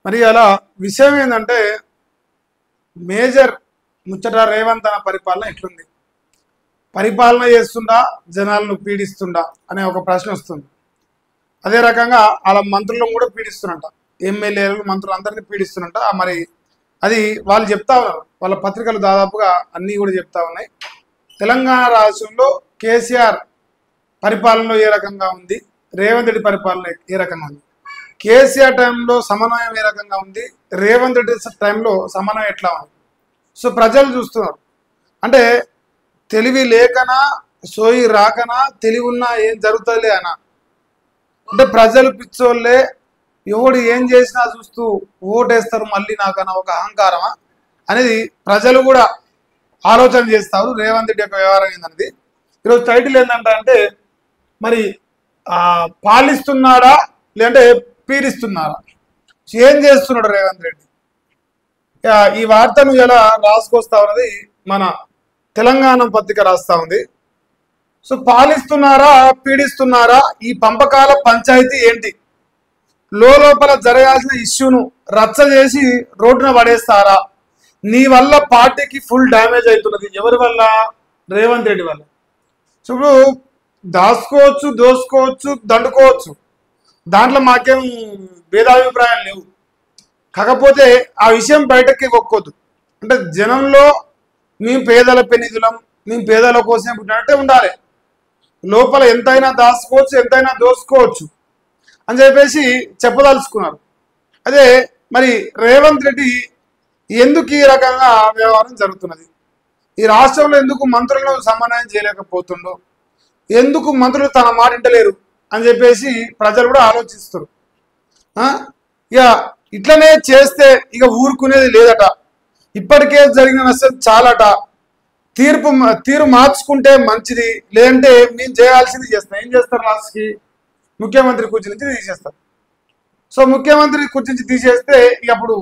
మరి అలా విషయం ఏంటంటే మేజర్ ముచ్చట రేవంత్ అన్న పరిపాలన ఎట్లుంది, పరిపాలన చేస్తుండా జనాలను పీడిస్తుండా అనే ఒక ప్రశ్న వస్తుంది. అదే రకంగా వాళ్ళ మంత్రులను కూడా పీడిస్తున్నట, ఎమ్మెల్యేలు మంత్రులు అందరినీ పీడిస్తున్నట. మరి అది వాళ్ళు చెప్తా ఉన్నారు, వాళ్ళ పత్రికలు దాదాపుగా అన్నీ కూడా చెప్తా ఉన్నాయి. తెలంగాణ రాష్ట్రంలో కేసీఆర్ పరిపాలనలో ఏ రకంగా ఉంది, రేవంత్ రెడ్డి పరిపాలన ఏ రకంగా ఉంది, కేసీఆర్ టైంలో సమన్వయం ఏ రకంగా ఉంది, రేవంత్ రెడ్డి టైంలో సమన్వయం ఎట్లా ఉంది. సో ప్రజలు చూస్తున్నారు. అంటే తెలివి లేకనా సోయి రాకనా తెలివి ఉన్నా ఏం జరుగుతుందిలే అనా, అంటే ప్రజలు పిచ్చోళ్ళే, ఎవడు ఏం చేసినా చూస్తూ ఓటేస్తారు మళ్ళీ నాకన్నా ఒక అహంకారమా అనేది ప్రజలు కూడా ఆలోచన చేస్తారు. రేవంత్ రెడ్డి యొక్క వ్యవహారం ఏంటనేది ఈరోజు టైటిల్ ఏంటంటే మరి పాలిస్తున్నాడా లేదంటే పీడిస్తున్నారా, ఏం చేస్తున్నాడు రేవంత్ రెడ్డి. ఈ వార్తను ఎలా రాసుకొస్తా ఉన్నది మన తెలంగాణ పత్రిక రాస్తా ఉంది. సో పాలిస్తున్నారా పీడిస్తున్నారా, ఈ పంపకాల పంచాయతీ ఏంటి, లోపల జరగాల్సిన ఇష్యూను రచ్చ చేసి రోడ్డున పడేస్తారా, నీ వల్ల పార్టీకి ఫుల్ డ్యామేజ్ అవుతున్నది. ఎవరి వల్ల? రేవంత్ రెడ్డి వల్ల. సో ఇప్పుడు దాచుకోవచ్చు, దోసుకోవచ్చు, దండుకోవచ్చు, దాంట్లో మాకేం భేదాభిప్రాయాలు లేవు. కాకపోతే ఆ విషయం బయటకి ఒక్కొద్దు. అంటే జనంలో మేము పేదల పెనిధులం, మేము పేదల కోసం పుట్టినట్టే ఉండాలి. లోపల ఎంతైనా దాచుకోవచ్చు, ఎంతైనా దోసుకోవచ్చు అని చెప్పేసి చెప్పదలుచుకున్నారు. అదే మరి రేవంత్ రెడ్డి ఎందుకు ఈ రకంగా వ్యవహారం జరుగుతున్నది, ఈ రాష్ట్రంలో ఎందుకు మంత్రులను సమన్వయం చేయలేకపోతుండో, ఎందుకు మంత్రులు తన మాట వింటలేరు అని చెప్పేసి ప్రజలు కూడా ఆలోచిస్తారు. ఇక ఇట్లనే చేస్తే ఇక ఊరుకునేది లేదట, ఇప్పటికే జరిగిన నష్టం చాలట, తీరు మార్చుకుంటే మంచిది, లేదంటే మేము చేయాల్సింది చేస్తాం. ఏం చేస్తారు? లాస్ట్కి ముఖ్యమంత్రి కుర్చీ నుంచి తీసేస్తారు. సో ముఖ్యమంత్రి కుర్చీ నుంచి తీసేస్తే ఇక అప్పుడు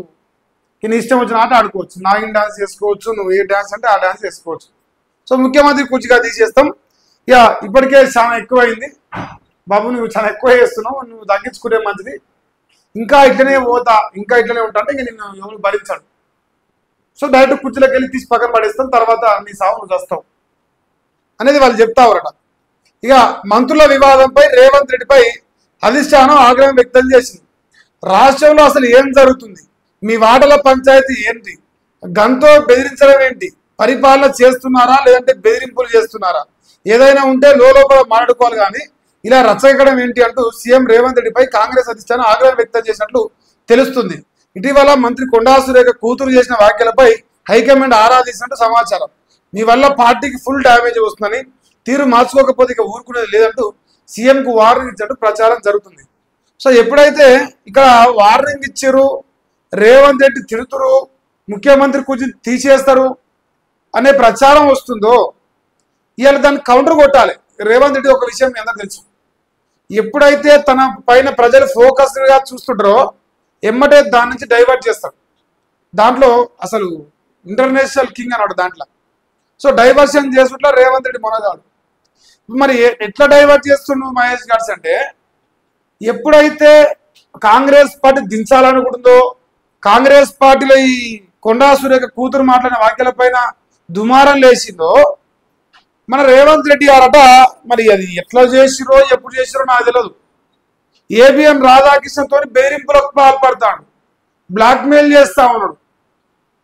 నీ ఇష్టం వచ్చిన ఆట ఆడుకోవచ్చు, నాగిన్ డాన్స్ చేసుకోవచ్చు, నువ్వు ఏ డాన్స్ అంటే ఆ డాన్స్ చేసుకోవచ్చు. సో ముఖ్యమంత్రి కుర్చీగా తీసేస్తాం. ఇక ఇప్పటికే చాలా ఎక్కువైంది బాబు, నువ్వు చాలా ఎక్కువ చేస్తున్నావు, నువ్వు తగ్గించుకుంటే మంచిది, ఇంకా ఇట్లనే పోతా, ఇంకా ఇట్లనే ఉంటా అంటే ఇక నిన్ను ఎవరు భరించాడు. సో డైరెక్ట్ కుర్చీలోకి వెళ్ళి తీసి పక్కన పడేస్తాం, తర్వాత నీ సావు నువ్వు చేస్తావు అనేది వాళ్ళు చెప్తావరట. ఇక మంత్రుల వివాదంపై రేవంత్ రెడ్డిపై అధిష్టానం ఆగ్రహం వ్యక్తం చేసింది. రాష్ట్రంలో అసలు ఏం జరుగుతుంది, మీ వాటల పంచాయతీ ఏంటి, గంతో బెదిరించడం ఏంటి, పరిపాలన చేస్తున్నారా లేదంటే బెదిరింపులు చేస్తున్నారా, ఏదైనా ఉంటే లోపల మాట్లాడుకోవాలి కానీ ఇలా రచ్చగడం ఏంటి అంటూ సీఎం రేవంత్ రెడ్డిపై కాంగ్రెస్ అధిష్టానం ఆగ్రహం వ్యక్తం చేసినట్లు తెలుస్తుంది. ఇటీవల మంత్రి కొండా సురేఖ కూతురు చేసిన వ్యాఖ్యలపై హైకమాండ్ ఆరాధిస్తున్నట్టు సమాచారం. మీ వల్ల పార్టీకి ఫుల్ డ్యామేజ్ వస్తుందని, తీరు మార్చుకోకపోతే ఇక ఊరుకునేది లేదంటూ సీఎంకు వార్నింగ్ ఇచ్చినట్టు ప్రచారం జరుగుతుంది. సో ఎప్పుడైతే ఇక్కడ వార్నింగ్ ఇచ్చారు, రేవంత్ రెడ్డి తిడుతురు, ముఖ్యమంత్రి కుర్చీ తీసేస్తారు అనే ప్రచారం వస్తుందో ఇవాళ దాన్ని కౌంటర్ కొట్టాలి. రేవంత్ రెడ్డి ఒక విషయం మీ అందరూ తెలుసు, ఎప్పుడైతే తన పైన ప్రజలు ఫోకస్గా చూస్తుంటారో ఎమ్మటే దాని నుంచి డైవర్ట్ చేస్తాడు. దాంట్లో అసలు ఇంటర్నేషనల్ కింగ్ అన్నాడు దాంట్లో. సో డైవర్షన్ చేసుకుంటా రేవంత్ రెడ్డి మొనగాడు. మరి ఎట్లా డైవర్ట్ చేస్తున్నాడు మహేష్ గాడ్స్ అంటే, ఎప్పుడైతే కాంగ్రెస్ పార్టీ దించాలనుకుంటుందో, కాంగ్రెస్ పార్టీలో ఈ కొండా సురేఖ కూతురు మాట్లాడిన వ్యాఖ్యల పైన దుమారం లేచిందో, మన రేవంత్ రెడ్డి గారట మరి అది ఎట్లా చేసిరో ఎప్పుడు చేసిరో నాకు తెలియదు, ఏబిఎన్ రాధాకృష్ణతో బెదిరింపులకు పాల్పడతాడు, బ్లాక్మెయిల్ చేస్తా ఉన్నాడు,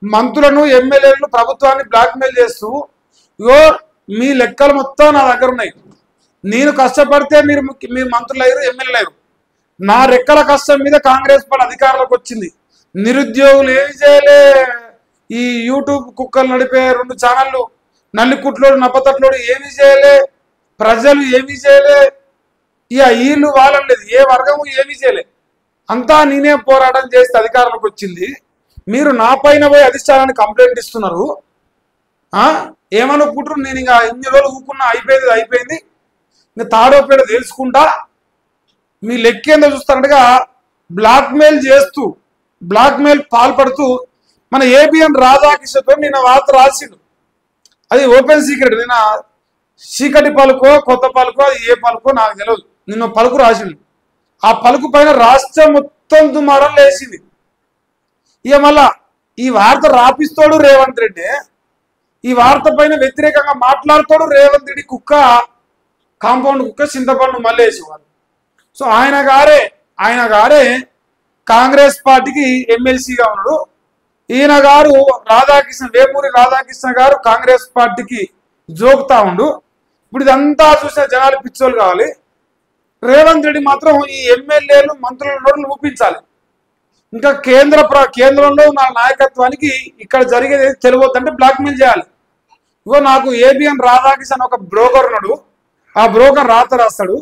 మంత్రులను ఎమ్మెల్యేలను ప్రభుత్వాన్ని బ్లాక్మెయిల్ చేస్తూ, ఇగో మీ లెక్కలు మొత్తం నా దగ్గర ఉన్నాయి, నేను కష్టపడితే మీరు మంత్రులు అయ్యారు, ఎమ్మెల్యేలు అయ్యారు, నా రెక్కల కష్టం మీద కాంగ్రెస్ పార్టీ అధికారంలోకి వచ్చింది, నిరుద్యోగులు ఏమి చేయలే, ఈ యూట్యూబ్ కుక్కలు నడిపే 2 ఛానళ్ళు నల్లికుట్లోడు నప్పతట్లోడు ఏమీ చేయలే, ప్రజలు ఏమీ చేయలే, ఇక వీళ్ళు వాళ్ళని లేదు, ఏ వర్గము ఏమీ చేయలే, అంతా నేనే పోరాటం చేస్తే అధికారంలోకి వచ్చింది, మీరు నా పైన పోయి అధిష్టానాన్ని కంప్లైంట్ ఇస్తున్నారు, ఏమనుకుంటారు, నేను ఇంకా ఇన్ని రోజులు ఊకున్నా అయిపోయింది ఇంకా తాడోపేడ తెలుసుకుంటా, మీ లెక్కేందో చూస్తారనగా బ్లాక్మెయిల్ చేస్తూ బ్లాక్మెయిల్ పాల్పడుతూ మన ఏబిఎన్ రాధాకృష్ణతో నిన్న వార్త రాసిండు. అది ఓపెన్ సీక్రెట్, నిన్న చీకటి పలుకో కొత్త పలుకో అది ఏ పలుకో నాకు తెలియదు, నిన్న పలుకు రాసిండు. ఆ పలుకు పైన రాష్ట్రం మొత్తం దుమారం లేచింది. ఇక మళ్ళా ఈ వార్త రాపిస్తాడు రేవంత్ రెడ్డి, ఈ వార్త పైన వ్యతిరేకంగా మాట్లాడుతాడు రేవంత్ రెడ్డి కుక్క, కాంపౌండ్ కుక్క చింతపండు మల్లేసి వాళ్ళు. సో ఆయన గారే కాంగ్రెస్ పార్టీకి ఎమ్మెల్సీగా ఉన్నాడు. ఈయన గారు వేమూరి రాధాకృష్ణ గారు కాంగ్రెస్ పార్టీకి జోకుతా ఉండు. ఇప్పుడు ఇదంతా చూసిన జనాలు పిచ్చోళ్ళు కావాలి. రేవంత్ రెడ్డి మాత్రం ఈ ఎమ్మెల్యేలు మంత్రుల నోట్లు ఊపించాలి. ఇంకా కేంద్రంలో నా నాయకత్వానికి ఇక్కడ జరిగేది తెలియవద్దంటే బ్లాక్మెయిల్ చేయాలి. ఇగో నాకు ఏబిఎన్ రాధాకృష్ణ ఒక బ్రోకర్ ఉన్నాడు, ఆ బ్రోకర్ రాత రాస్తాడు.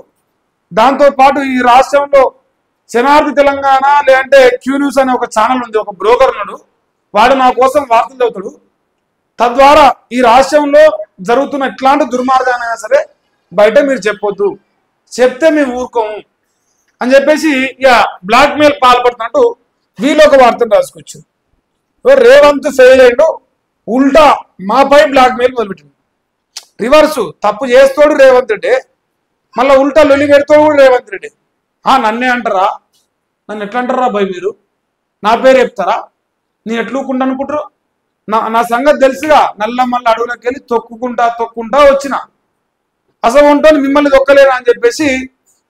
దాంతోపాటు ఈ రాష్ట్రంలో శనార్థి తెలంగాణ లేదంటే క్యూ న్యూస్ అనే ఒక ఛానల్ ఉంది, ఒక బ్రోకర్ ఉన్నాడు, వాడు నా కోసం వార్తలు చదువుతాడు. తద్వారా ఈ రాష్ట్రంలో జరుగుతున్న ఎట్లాంటి దుర్మార్గానైనా సరే బయట మీరు చెప్పొద్దు, చెప్తే మేము ఊరుకోము అని చెప్పేసి ఇక బ్లాక్మెయిల్ పాల్పడుతున్నట్టు వీళ్ళు ఒక వార్తను రాసుకొచ్చు. రేవంత్ ఫెయిల్ అయ్యిండు, ఉల్టా మాపై బ్లాక్మెయిల్ మొదలుపెట్టిండు. రివర్సు తప్పు చేస్తాడు రేవంత్ రెడ్డి, మళ్ళీ ఉల్టా లొలి పెడతాడు రేవంత్ రెడ్డి. నన్నే అంటారా, నన్ను ఎట్లా అంటారా భయ్, మీరు నా పేరు చెప్తారా, నేను ఎట్లుకుంటా అనుకుంటారు, నా సంగతి తెలుసుగా, నల్లమల్ల అడవులకు వెళ్ళి తొక్కుంటా వచ్చిన, అసలు ఉంటుంది మిమ్మల్ని దొక్కలేరా అని చెప్పేసి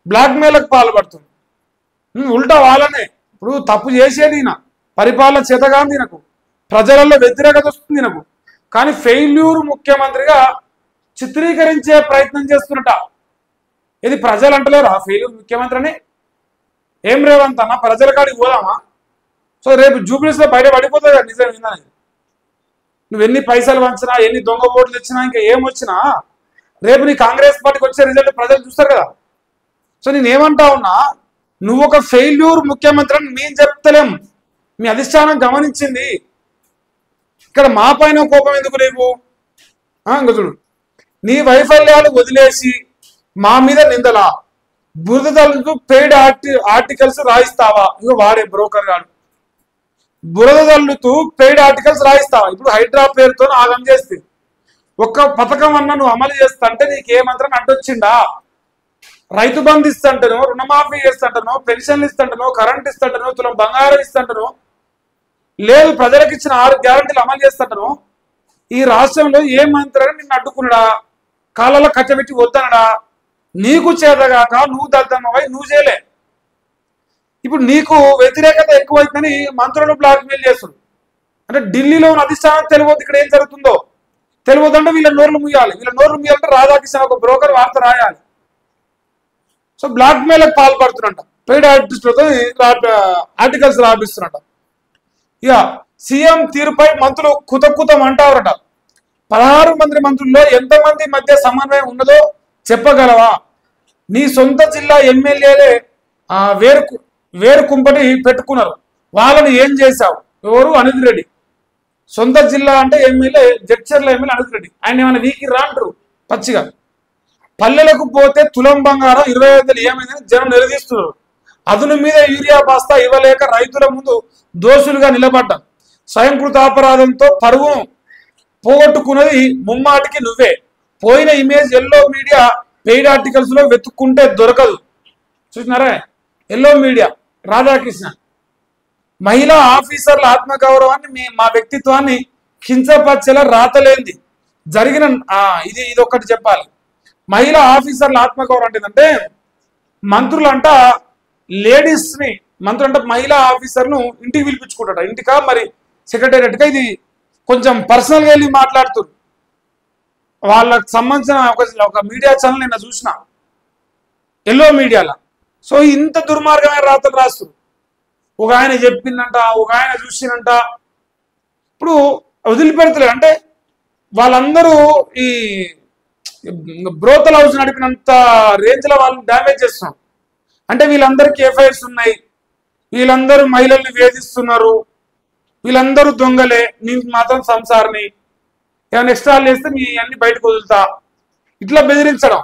బ్లాక్మెయిల్కి పాల్పడుతుంది. ఉల్టా వాళ్ళనే ఇప్పుడు తప్పు చేసేది ఈయన, పరిపాలన చేతగాంది నాకు, ప్రజలలో వ్యతిరేకత వస్తుంది నాకు, కానీ ఫెయిల్యూర్ ముఖ్యమంత్రిగా చిత్రీకరించే ప్రయత్నం చేస్తున్నట. ఇది ప్రజలు అంటలేరు ఆ ఫెయిల్యూర్ ముఖ్యమంత్రి అని. ఏం రేవంత్ అన్న, ప్రజల కాడికి పోదామా? సో రేపు జూబ్లీస్లో బయట పడిపోతుంది కదా నిజం విందని. నువ్వు ఎన్ని పైసలు వంచినా, ఎన్ని దొంగ ఓట్లు ఇచ్చినా, ఇంకా ఏం వచ్చినా రేపు నీ కాంగ్రెస్ పార్టీకి వచ్చే రిజల్ట్ ప్రజలు చూస్తారు కదా. సో నేనేమంటా ఉన్నా, నువ్వు ఒక ఫెయిల్యూర్ ముఖ్యమంత్రి అని మేము చెప్తలేం, మీ అధిష్టానం గమనించింది. ఇక్కడ మా పైన కోపం ఎందుకు నీకు? ఇంకా చూడు, నీ వైఫల్యాలు వదిలేసి మా మీద నిందలా, బురద తల్లుతూ పెయిడ్ ఆర్టికల్స్ రాయిస్తావా? ఇగో వాడే బ్రోకర్ గాడు, బురద తల్లుతూ పెయిడ్ ఆర్టికల్స్ రాయిస్తావా? ఇప్పుడు హైడ్రా పేరుతో ఆగం చేస్తే ఒక్క పథకం అన్నా నువ్వు అమలు చేస్తా అంటే నీకేమంత్రం అడ్డొచ్చిందా? రైతు బంధు ఇస్తుంటాను, రుణమాఫీ చేస్తుంటాను, పెన్షన్లు ఇస్తుంటాను, కరెంట్ ఇస్తుంటాను, తులం బంగారం ఇస్తుంటాను, లేదు ప్రజలకు ఇచ్చిన 6 గ్యారంటీలు అమలు చేస్తుంటాను. ఈ రాష్ట్రంలో ఏ మంత్రి నిన్ను అడ్డుకున్నాడా, కాళ్ళలో కట్టబెట్టి వద్దనడా? నీకు చేతగాక నువ్వు దద్దమ్మవై నువ్వు చేయలే. ఇప్పుడు నీకు వ్యతిరేకత ఎక్కువైందని మంత్రులు బ్లాక్మెయిల్ చేస్తుంది. అంటే ఢిల్లీలో ఉన్న అధిష్టానం తెలియదు ఇక్కడ ఏం జరుగుతుందో, తెలియదంటే వీళ్ళ నోర్లు ముయ్యాలి. వీళ్ళ నోర్లు ముయ్యాలంటే రాధాకృష్ణ ఒక బ్రోకర్ వార్త రాయాలి. సో బ్లాక్మెయిల్కి పాల్పడుతున్నట్ట, పెయిడ్ ఆర్టిస్టులతో ఆర్టికల్స్ రాపిస్తున్నట్ట. ఇక సీఎం తీరుపై మంత్రులు కుతం అంటారట. 16 మంది మంత్రుల్లో ఎంతమంది మధ్య సమన్వయం ఉన్నదో చెప్పగలవా? నీ సొంత జిల్లా ఎమ్మెల్యేలే వేరు కుంపటి పెట్టుకున్నారు, వాళ్ళని ఏం చేశావు? ఎవరు? అనిల్ రెడ్డి. సొంత జిల్లా అంటే ఎమ్మెల్యే, జడ్చర్ల ఎమ్మెల్యే అనిల్ రెడ్డి. ఆయన ఏమైనా వీకి రాంటారు పచ్చిగా. పల్లెలకు పోతే తులం బంగారం 25,000 ఏమైందని జనం నిలదీస్తున్నారు. అదును మీద యూరియా బస్తా ఇవ్వలేక రైతుల ముందు దోషులుగా నిలబడ్డాం. స్వయంకృతాపరాధంతో పరువును పోగొట్టుకున్నది ముమ్మాటికి నువ్వే. పోయిన image yellow media paid articles లో వెతుక్కుంటే దొరకదు. చూసినారా? Yellow media Radhakrishna. మహిళా ఆఫీసర్ల ఆత్మగౌరవాన్ని మా వ్యక్తిత్వాన్ని కించపరిచేలా రాతలేంది జరిగిన ఇది ఒకటి చెప్పాలి. మహిళా ఆఫీసర్ల ఆత్మగౌరవం అంటే ఏంటంటే, మంత్రులంట లేడీస్ని, మంత్రులంట మహిళా ఆఫీసర్ను ఇంటికి పిలిపించుకుంటాట, ఇంటికా మరి సెక్రటేరియట్గా. ఇది కొంచెం పర్సనల్గా వెళ్ళి మాట్లాడుతున్నారు. వాళ్ళకి సంబంధించిన ఒక మీడియా ఛానల్ నిన్న చూసిన, ఎల్లో మీడియాలో. సో ఇంత దుర్మార్గమైన రాతలు రాస్తారు. ఒక ఆయన చెప్పిందంట, ఒక ఆయన చూసినంట. ఇప్పుడు వదిలిపెడతలేదు. అంటే వాళ్ళందరూ ఈ బ్రోతల్ హౌస్ నడిపినంత రేంజ్లో వాళ్ళని డ్యామేజ్ చేస్తున్నారు. అంటే వీళ్ళందరికీ ఎఫ్ఐఆర్స్ ఉన్నాయి, వీళ్ళందరూ మహిళల్ని వేధిస్తున్నారు, వీళ్ళందరూ దొంగలే, నీకు మాత్రం సంసారిని, ఏమైనా ఎక్స్ట్రాలు చేస్తే మీ అన్ని బయటకు వదులుతా, ఇట్లా బెదిరించడం.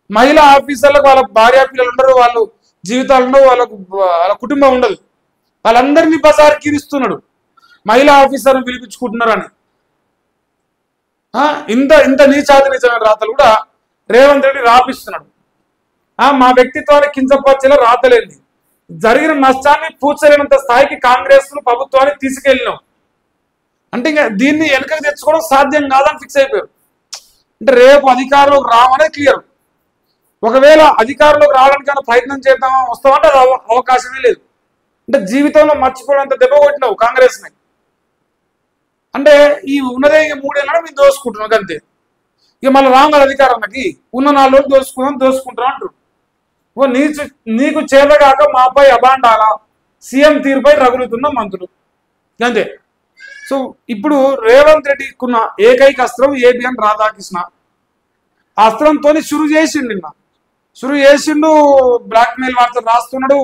మహిళా ఆఫీసర్లకు వాళ్ళ భార్య పిల్లలు ఉండరు, వాళ్ళు జీవితాలు ఉండవు, వాళ్ళ కుటుంబం ఉండదు, వాళ్ళందరినీ బజారు కీరిస్తున్నాడు మహిళా ఆఫీసర్ని పిలిపించుకుంటున్నారని. ఇంత నీచాతి నిజమైన రాతలు కూడా రేవంత్ రెడ్డి రాపిస్తున్నాడు. మా వ్యక్తిత్వాన్ని కించపరిచేలా రాతలేంది, జరిగిన నష్టాన్ని పూడ్చలేనంత స్థాయికి కాంగ్రెస్ ప్రభుత్వాన్ని తీసుకెళ్ళినాం అంటే ఇంకా దీన్ని వెనకకు తెచ్చుకోవడం సాధ్యం కాదని ఫిక్స్ అయిపోయారు. అంటే రేపు అధికారంలోకి రావనే క్లియర్. ఒకవేళ అధికారంలోకి రావడానికైనా ప్రయత్నం చేద్దామా వస్తామంటే అది అవకాశమే లేదు. అంటే జీవితంలో మర్చిపోవడంత దెబ్బ కొట్టినావు కాంగ్రెస్ని. అంటే ఈ ఉన్నదే 3 ఏళ్ళలో మేము దోసుకుంటున్నాం అంతే. ఇక మళ్ళీ రాంగ అధికారానికి ఉన్న 4 రోజులు దోసుకుంటాం అంటారు. నీకు చేతగాక మాపై అబాండాలా సీఎం తీరుపై రగులుతున్న మంత్రులు అంతే. సో ఇప్పుడు రేవంత్ రెడ్డికున్న ఏకైక అస్త్రం ఏబిఎన్ రాధాకృష్ణ. ఆ అస్త్రంతో షురు చేసిండు బ్లాక్మెయిల్ వార్తలు రాస్తున్నాడు.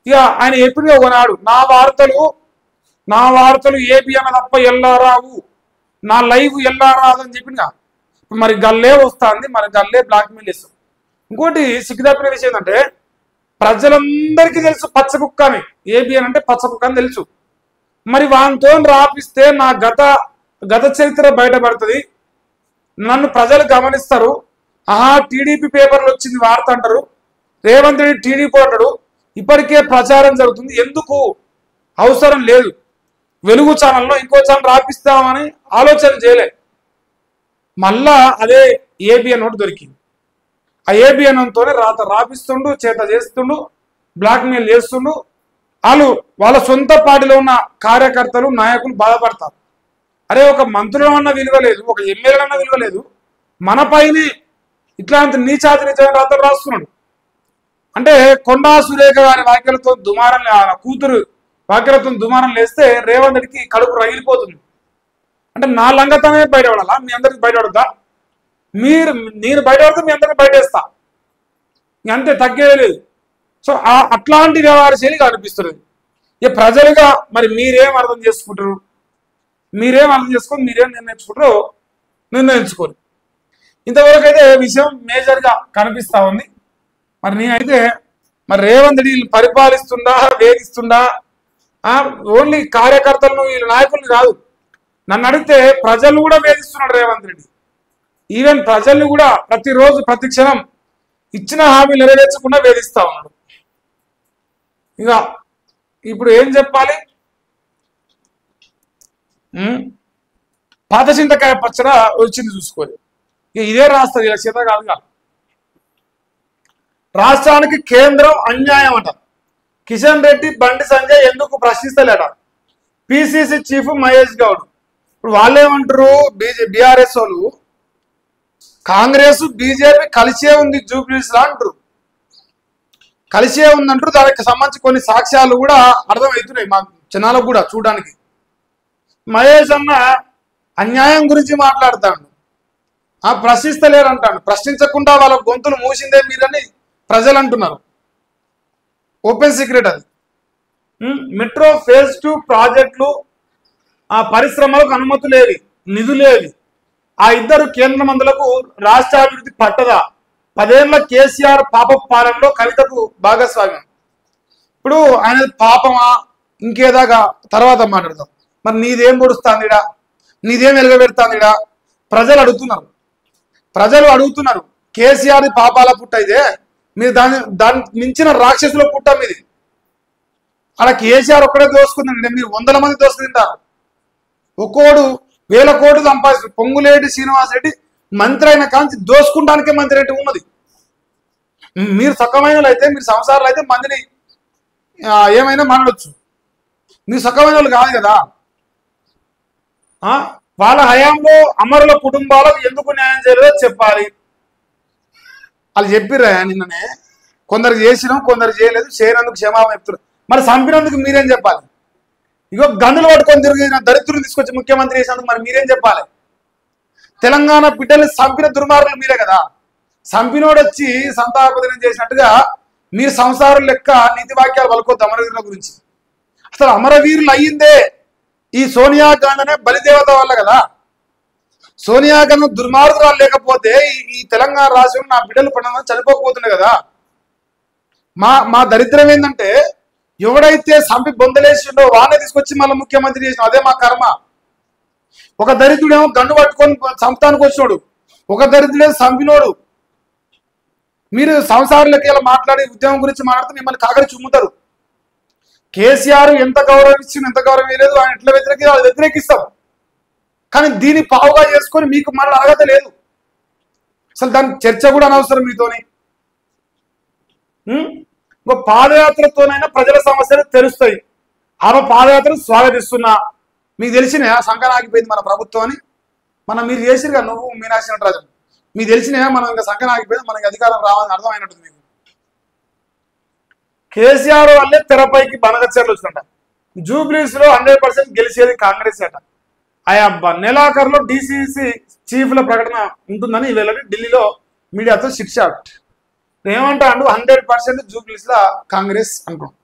ఇక ఆయన ఎప్పుడు కొనాడు నా వార్తలు ఏబిఎన్ తప్ప ఎల్లారావు, నా లైవ్ ఎల్లారాదు అని చెప్పిందిగా. ఇప్పుడు మరి గల్లే వస్తుంది, మరి గల్లే బ్లాక్మెయిల్ చేస్తాం. ఇంకోటి సిగ్గుదప్పిన విషయం ఏంటంటే ప్రజలందరికీ తెలుసు పచ్చ కుక్క అని, ఏబిఎన్ అంటే పచ్చ కుక్క అని తెలుసు. మరి వానితో రాపిస్తే నా గత చరిత్ర బయటపడుతుంది, నన్ను ప్రజలు గమనిస్తారు. టీడీపీ పేపర్లు వచ్చింది వార్త అంటారు, రేవంత్ రెడ్డి టీడీపీ అంటాడు. ఇప్పటికే ప్రచారం జరుగుతుంది, ఎందుకు అవసరం లేదు. వెలుగు ఛానల్లో ఇంకో ఛానల్ రాపిస్తామని ఆలోచన చేయలే. మళ్ళా అదే ఏబిఎన్ ఒకటి దొరికింది. ఆ ఏబిఎన్తోనే రాపిస్తుండు, చేత చేస్తుండు, బ్లాక్మెయిల్ చేస్తుండు. వాళ్ళ సొంత పార్టీలో ఉన్న కార్యకర్తలు నాయకులు బాధపడతారు. అరే ఒక మంత్రులు అన్న విలువ లేదు, ఒక ఎమ్మెల్యే అన్న విలువ లేదు, మన పైన ఇట్లాంటి నీచాతి రాతలు రాస్తున్నాడు. అంటే కొండా సురేఖ గారి వ్యాఖ్యలతో దుమారం, కూతురు వ్యాఖ్యలతో దుమారం లేస్తే రేవంత్ రెడ్డికి కడుపు రగిలిపోతుంది. అంటే నా లంగతమే బయటపడాలా, మీ అందరికి బయటపడద్దా? నేను బయటపడితే మీ అందరికి బయటేస్తా, అంతే, తగ్గేది లేదు. సో అట్లాంటి వ్యవహార శైలిగా అనిపిస్తుంది. ఇక ప్రజలుగా మరి మీరేం అర్థం చేసుకుంటారు, మీరేం నిర్ణయించుకోరు. ఇంతవరకు అయితే విషయం మేజర్గా కనిపిస్తా ఉంది. మరి నేనైతే మరి రేవంత్ రెడ్డి పరిపాలిస్తుండా వేధిస్తుండా, ఓన్లీ కార్యకర్తలను వీళ్ళ నాయకులను కాదు, నన్ను అడిగితే ప్రజలు కూడా వేధిస్తున్నాడు రేవంత్ రెడ్డి. ఈవెన్ ప్రజల్ని కూడా ప్రతిరోజు ప్రతి క్షణం ఇచ్చిన హామీలు నెరవేర్చకుండా వేధిస్తా ఉన్నాడు. ఇక ఇప్పుడు ఏం చెప్పాలి? పాత చింతకాయ పచ్చడ వచ్చింది చూసుకోవాలి. ఇక ఇదే రాస్తుంది, ఇలా చేత కాదు. రాష్ట్రానికి కేంద్రం అన్యాయం అంట. కిషన్ రెడ్డి బండి సంజయ్ ఎందుకు ప్రశ్నిస్తలేట పిసిసి చీఫ్ మహేష్ గౌడ్. ఇప్పుడు వాళ్ళేమంటారు, బీఆర్ఎస్ వాళ్ళు కాంగ్రెస్ బీజేపీ కలిసే ఉంది జూబ్లీస్ లా అంటారు, కలిసే ఉందంటారు. దానికి సంబంధించి కొన్ని సాక్ష్యాలు కూడా అర్థమవుతున్నాయి మా జనాలకు కూడా చూడడానికి. మహేష్ అన్న అన్యాయం గురించి మాట్లాడతాడు, ప్రశ్నిస్తలేరు అంటాడు. ప్రశ్నించకుండా వాళ్ళ గొంతులు మూసిందే మీరని ప్రజలు అంటున్నారు. ఓపెన్ సీక్రెట్ అది. మెట్రో ఫేజ్ 2 ప్రాజెక్టులు పరిశ్రమలకు అనుమతులేవి, నిధులేవి. ఆ ఇద్దరు కేంద్ర మంత్రులకు రాష్ట్ర అభివృద్ధి పట్టదా? 10 ఏళ్ల కేసీఆర్ పాప పాలనలో కవితకు భాగస్వామ్యం. ఇప్పుడు ఆయన పాపమా ఇంకేదాకా తర్వాత మాట్లాడదాం. మరి నీదేం పొడుస్తాందిడా, నీదేం వెలుగబెడతాందిడా? ప్రజలు అడుగుతున్నారు. కేసీఆర్ పాపాల పుట్ట అయితే మీరు దాన్ని మించిన రాక్షసుల పుట్ట మీది. అలా కేసీఆర్ ఒక్కడే దోసుకుందండి, మీరు 100 మంది దోసుకుంటారు. ఒక్కోడు 1000 కోట్లు సంపాదిస్తారు. పొంగులేటి శ్రీనివాస్ రెడ్డి మంత్రి అయిన కాంచి దోసుకుంటానికే మంత్రి రెడ్డి ఉన్నది. మీరు సక్కమైన అయితే, మీరు సంసారాలు అయితే మందిని ఏమైనా మానవచ్చు. మీరు సక్కమైన వాళ్ళు కాదు కదా. వాళ్ళ హయాంలో అమరుల కుటుంబాలకు ఎందుకు న్యాయం చేయలేదో చెప్పాలి. వాళ్ళు చెప్పిర్రా నిన్ననే, కొందరు చేసినాం కొందరు చేయలేదు, చేయనందుకు క్షమాపణ చెప్తున్నారు. మరి చంపినందుకు మీరేం చెప్పాలి? ఇగో గన్నులు పట్టుకొని తిరిగిన దరిద్రులు తీసుకొచ్చి ముఖ్యమంత్రి చేసినందుకు మరి మీరేం చెప్పాలి? తెలంగాణ బిడ్డల్ని చంపిన దుర్మార్గులు మీరే కదా. చంపినోడు వచ్చి సంతాపదినం చేసినట్టుగా మీరు సంసారం లెక్క నీతి వాక్యాలు పలుకోద్దు అమరవీరుల గురించి. అసలు అమరవీరులు అయ్యిందే ఈ సోనియా గాంధీ అనే బలిదేవత వల్ల కదా. సోనియా గాంధీ దుర్మార్గురాలు లేకపోతే ఈ తెలంగాణ రాష్ట్రంలో నా బిడ్డలు పండుగ చనిపోకపోతున్నాయి కదా. మా దరిద్రం ఏంటంటే ఎవడైతే చంపి బొందలేసిండో వాడినే తీసుకొచ్చి మళ్ళీ ముఖ్యమంత్రి చేసిన, అదే మా కర్మ. ఒక దరిద్రుడేమో గన్ను పట్టుకొని చంపడానికి వచ్చినోడు, ఒక దరిద్రుడే చంపినోడు. మీరు సంసారాలకి ఇలా మాట్లాడి ఉద్యమం గురించి మాట్లాడితే మిమ్మల్ని కాకరి చుమ్ముతారు. కేసీఆర్ ఎంత గౌరవం ఇచ్చింది, ఎంత గౌరవం ఇవ్వలేదు, ఆయన ఎట్లా వ్యతిరేకిస్తాం. కానీ దీన్ని పావుగా చేసుకొని మీకు మరణ అర్హత లేదు. అసలు దాని చర్చ కూడా అనవసరం మీతోని. పాదయాత్రతోనైనా ప్రజల సమస్యలు తెలుస్తాయి. ఆమె పాదయాత్రను స్వాగతిస్తున్నా. మీకు తెలిసిన సంకన ఆగిపోయింది మన ప్రభుత్వం అని. మీరు చేసిరుగా, నువ్వు మీనాక్షి నటరాజు, మీకు తెలిసిన మనం ఇంకా సంకన ఆగిపోయింది, మనకి అధికారం రావాలని అర్థమైనట్టుంది మీకు. కేసీఆర్ వల్లే తెరపైకి బనగచర్లు వచ్చిందంట. జూబ్లీస్ లో 100% గెలిచేది కాంగ్రెస్ అట. అయ్యబ్బా, నెలాఖరులో డిసిసి చీఫ్ల ప్రకటన ఉంటుందని వీళ్ళని ఢిల్లీలో మీడియాతో శిక్ష ఏమంటా అంటూ 100% జూబ్లీస్ లా కాంగ్రెస్ అనుకున్నాం.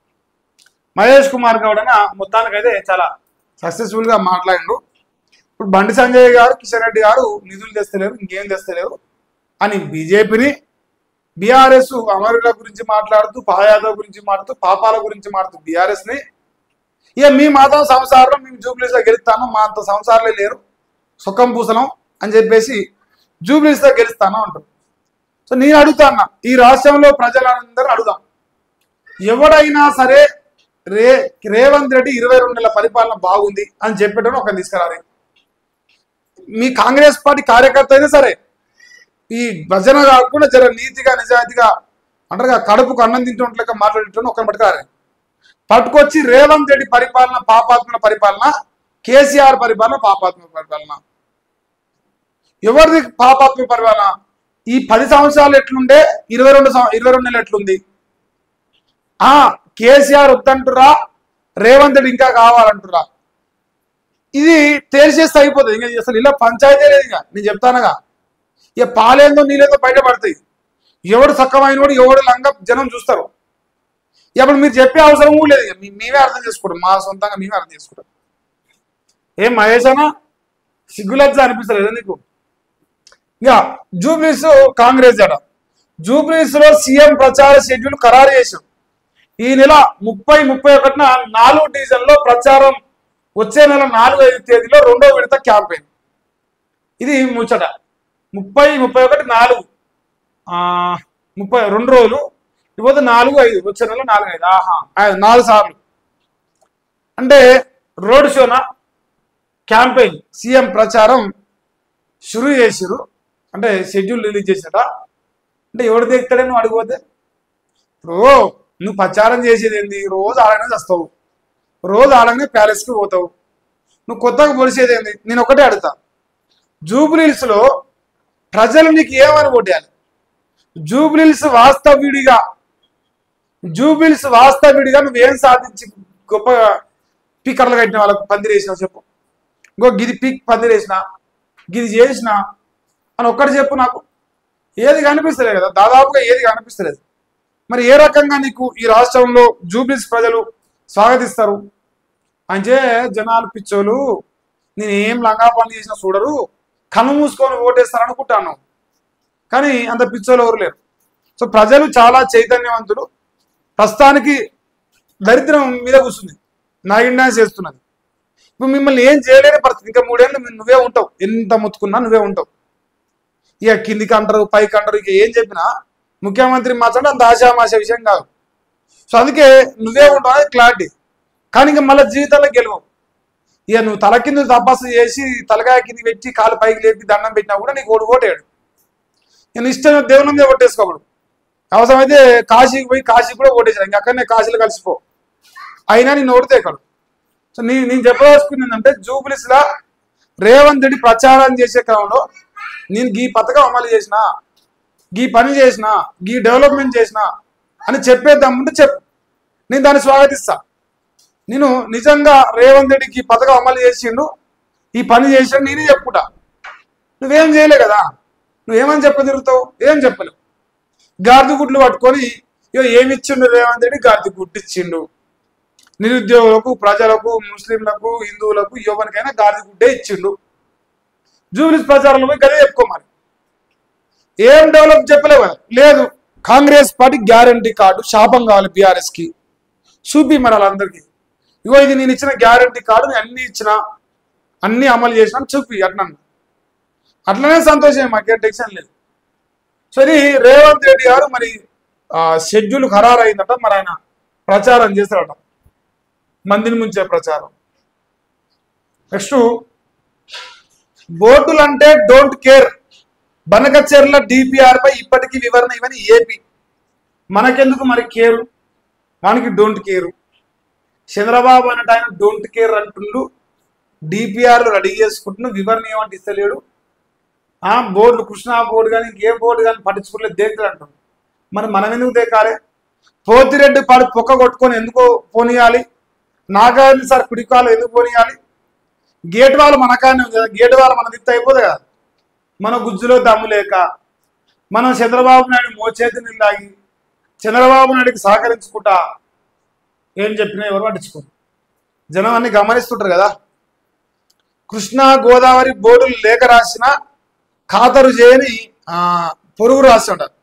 మహేష్ కుమార్ గౌడ్ అన్న మొత్తానికైతే చాలా సక్సెస్ఫుల్ గా మాట్లాడిండు. ఇప్పుడు బండి సంజయ్ గారు, కిషన్ రెడ్డి గారు నిధులు తెస్తలేరు, ఇంకేం తెస్తలేరు అని బీజేపీని, బీఆర్ఎస్ అమరుల గురించి మాట్లాడుతూ, పాదయాత్ర గురించి మాట్లాడుతూ, పాపాల గురించి మాట్లాడుతూ బీఆర్ఎస్ ని, ఇక మీ మాత్రం సంసారంలో మేము జూబ్లీస్ లో గెలుస్తాను, మా అంత సంసారాలే లేరు, సుఖం పూసలం అని చెప్పేసి జూబ్లీస్ లో గెలుస్తాను అంటారు. సో నేను అడుగుతాన్నా, ఈ రాష్ట్రంలో ప్రజలందరూ అడుగుదాం, ఎవడైనా సరే రేవంత్ రెడ్డి 22 నెలల పరిపాలన బాగుంది అని చెప్పేటప్పుడు ఒక తీసుకురాలి. మీ కాంగ్రెస్ పార్టీ కార్యకర్త అయినా సరే ఈ భజన కాకుండా జర నీతిగా నిజాయితీగా అంటారుగా, కడుపుకు అన్నం తింటున్నట్లుగా మాట్లాడేటప్పుడు ఒకరిని పట్టుకురాలి. పట్టుకొచ్చి రేవంత్ రెడ్డి పరిపాలన పాపాత్మక పరిపాలన, కేసీఆర్ పరిపాలన పాపాత్మక పరిపాలన. ఎవరిది పాపాత్మక పరిపాలన? ఈ 10 సంవత్సరాలు ఎట్లుండే, 22 నెలలు ఎట్లుంది? కేసీఆర్ వద్దంటురా, రేవంత్ రెడ్డి ఇంకా కావాలంటురా? ఇది తేల్చేస్తే అయిపోతుంది. ఇంకా అసలు ఇలా పంచాయతీ లేదు. ఇక నేను చెప్తానగా, ఇక పాలేందో నీళ్ళేందో బయటపడతాయి. ఎవడు సక్కమైనోడు, ఎవడు లంగా జనం చూస్తారు. ఇప్పుడు మీరు చెప్పే అవసరం కూడా లేదు. మేమే అర్థం చేసుకుంటాం, మా సొంతంగా మేమే అర్థం చేసుకుంటాం. ఏం మహేష్ అన్న, సిగ్గులజ్జ అనిపిస్తలేదు నీకు? ఇక జూబ్లీస్ కాంగ్రెస్ జడ, జూబ్లీస్ లో సీఎం ప్రచార షెడ్యూల్ ఖరారు చేశాం. ఈ నెల 30-31న 4 డివిజన్లో ప్రచారం, వచ్చే నెల 4-5 తేదీలో 2వ విడత క్యాంపెయిన్. ఇది ముచ్చట. 30-31 2 రోజులు, ఇపోతే 4-5, వచ్చే నెల 4-5, 4 సార్లు. అంటే రోడ్ షోనా, క్యాంపెయిన్, సీఎం ప్రచారం షురూ చేసిరు. అంటే షెడ్యూల్ రిలీజ్ చేసాట. అంటే ఎవడు దిగుతాడే నువ్వు అడిగిపోతే? నువ్వు ప్రచారం చేసేది ఏంది? రోజు ఆడగానే వస్తావు, రోజు ఆడగానే ప్యాలెస్కి పోతావు. నువ్వు కొత్తగా పొలిసేది ఏంది? నేను ఒకటే అడుగుతా, జూబ్లీహిల్స్ లో ప్రజలు నీకు ఏమని ఓటేయాలి? జూబ్లీహిల్స్ వాస్తవిడిగా నువ్వేం సాధించి గొప్పగా పీకర్లు కట్టిన వాళ్ళకు పందిరేసినావు చెప్పు. గిది పీక్ పందిరేసినా, గిది చేసినా అని ఒక్కటి చెప్పు నాకు. ఏది కనిపిస్తలేదు కదా, దాదాపుగా ఏది కనిపిస్తలేదు. మరి ఏ రకంగా నీకు ఈ రాష్ట్రంలో జూబ్లీహిల్స్ ప్రజలు స్వాగతిస్తారు? అంటే జనాలు పిచ్చోలు, నేను ఏం లంగా పనులు చేసినా చూడరు, కన్ను మూసుకొని ఓటేస్తారు అనుకుంటాను. కానీ అంత పిచ్చోలు ఎవరు లేరు. సో ప్రజలు చాలా చైతన్యవంతులు. ప్రస్తుతానికి దరిద్రం మీద కూర్చుంది, నాగిండాన్స్ చేస్తున్నది. ఇప్పుడు మిమ్మల్ని ఏం చేయలేని పరిస్థితి. ఇంకా 3 ఏళ్ళు నువ్వే ఉంటావు, ఎంత ముత్తుకున్నా నువ్వే ఉంటావు. ఇక కిందికి అంటారు, పైకి అంటారు, ఇక ఏం చెప్పినా ముఖ్యమంత్రి మాట్లాడే అంత ఆశామాష విషయం కాదు. సో అందుకే నువ్వే ఉంటావు అనేది క్లారిటీ. కానీ ఇంకా మళ్ళీ జీవితంలో గెలవవు. ఇక నువ్వు తల కింద తపస్సు చేసి తలకాయ కింద పెట్టి కాలు పైకి లేపి దండం పెట్టినా కూడా నీకు ఓటేయడు. నేను ఇష్టం దేవుని మీద ఓటేసుకోకూడదు. అవసరమైతే కాశీకి పోయి కాశీకి కూడా ఓటేసాను, ఇంక అక్కడనే కాశీలో కలిసిపో, అయినా నేను ఓడితే ఇక్కడ. సో నేను చెప్పదలుచుకుంది ఏంటంటే, జూబ్లీహిల్స్ లా రేవంత్ రెడ్డి ప్రచారం చేసే క్రమంలో నేను గీ పథకం అమలు చేసిన, గీ పని చేసిన, గీ డెవలప్మెంట్ చేసిన అని చెప్పేద్దామంటే చెప్పు, నేను దాన్ని స్వాగతిస్తా. నేను నిజంగా రేవంత్ రెడ్డికి పథకం అమలు చేసిండు, ఈ పని చేసాడు నేనే చెప్పుకుంటా. నువ్వేం చేయలే కదా, నువ్వేమని తిరుగుతావు? ఏం చెప్పలేవు. గాడిద గుడ్లు పట్టుకొని ఏమి ఇచ్చిండు రేవంత్ రెడ్డి? గాడిద గుడ్డు ఇచ్చిండు. నిరుద్యోగులకు, ప్రజలకు, ముస్లింలకు, హిందువులకు, ఎవరికైనా గాడిద గుడ్డే ఇచ్చిండు. జూబ్లీహిల్స్ ప్రచారంలో పోయి గదే చెప్పుకోమని. ఏం డెవలప్ చెప్పలేవు లేదు. కాంగ్రెస్ పార్టీ గ్యారంటీ కార్డు శాపం కావాలి బీఆర్ఎస్కి, చూపి మరి వాళ్ళందరికీ. ఇగో ఇది నేను ఇచ్చిన గ్యారంటీ కార్డు, నేను అన్ని ఇచ్చిన, అన్ని అమలు చేసిన చూపి. అట్లనే సంతోషమే, మాకేం టెన్షన్ లేదు. సో ఇది రేవంత్ రెడ్డి గారు మరి షెడ్యూల్ ఖరారు అయిందట, మరి ఆయన ప్రచారం చేశారట, మందిని ముంచే ప్రచారం. నెక్స్ట్ బోర్డులు అంటే డోంట్ కేర్, బనకచెర్ల డిపిఆర్ పై ఇప్పటికీ వివరణ ఇవని ఏపీ. మనకెందుకు మరి కేరు, మనకి డోంట్ కేరు. చంద్రబాబు అన్నట్టు ఆయన డోంట్ కేర్ అంటుండు, డిపిఆర్లు రెడీ చేసుకుంటున్నా, వివరణ ఏమంటే ఇస్తలేడు. బోర్డులు కృష్ణా బోర్డు కానీ ఏ బోర్డు కానీ పట్టించుకోలేదు, దేకులు అంటుంది. మరి మనం ఎందుకు దేకాలి? పోతిరెడ్డి పాడు పొక్క కొట్టుకొని ఎందుకు పోనీయాలి? నాగార్జున సార్ కుడికాలు ఎందుకు పోనీయాలి? గేట్ వాళ్ళు మనకానే ఉంది కదా, గేట్ వాళ్ళు మన దిత్త అయిపోతుంది కదా. మన గుజ్జులో దమ్ము లేక మనం చంద్రబాబు నాయుడు మోచేతి నిందాగి చంద్రబాబు నాయుడికి సహకరించుకుంటా ఏం చెప్పినా ఎవరు పట్టించుకోరు, జనం అన్ని గమనిస్తుంటారు కదా. కృష్ణా గోదావరి బోర్డులు లేఖ రాసిన ఖాతరు చేయని పొరుగు రాసి ఉంటారు.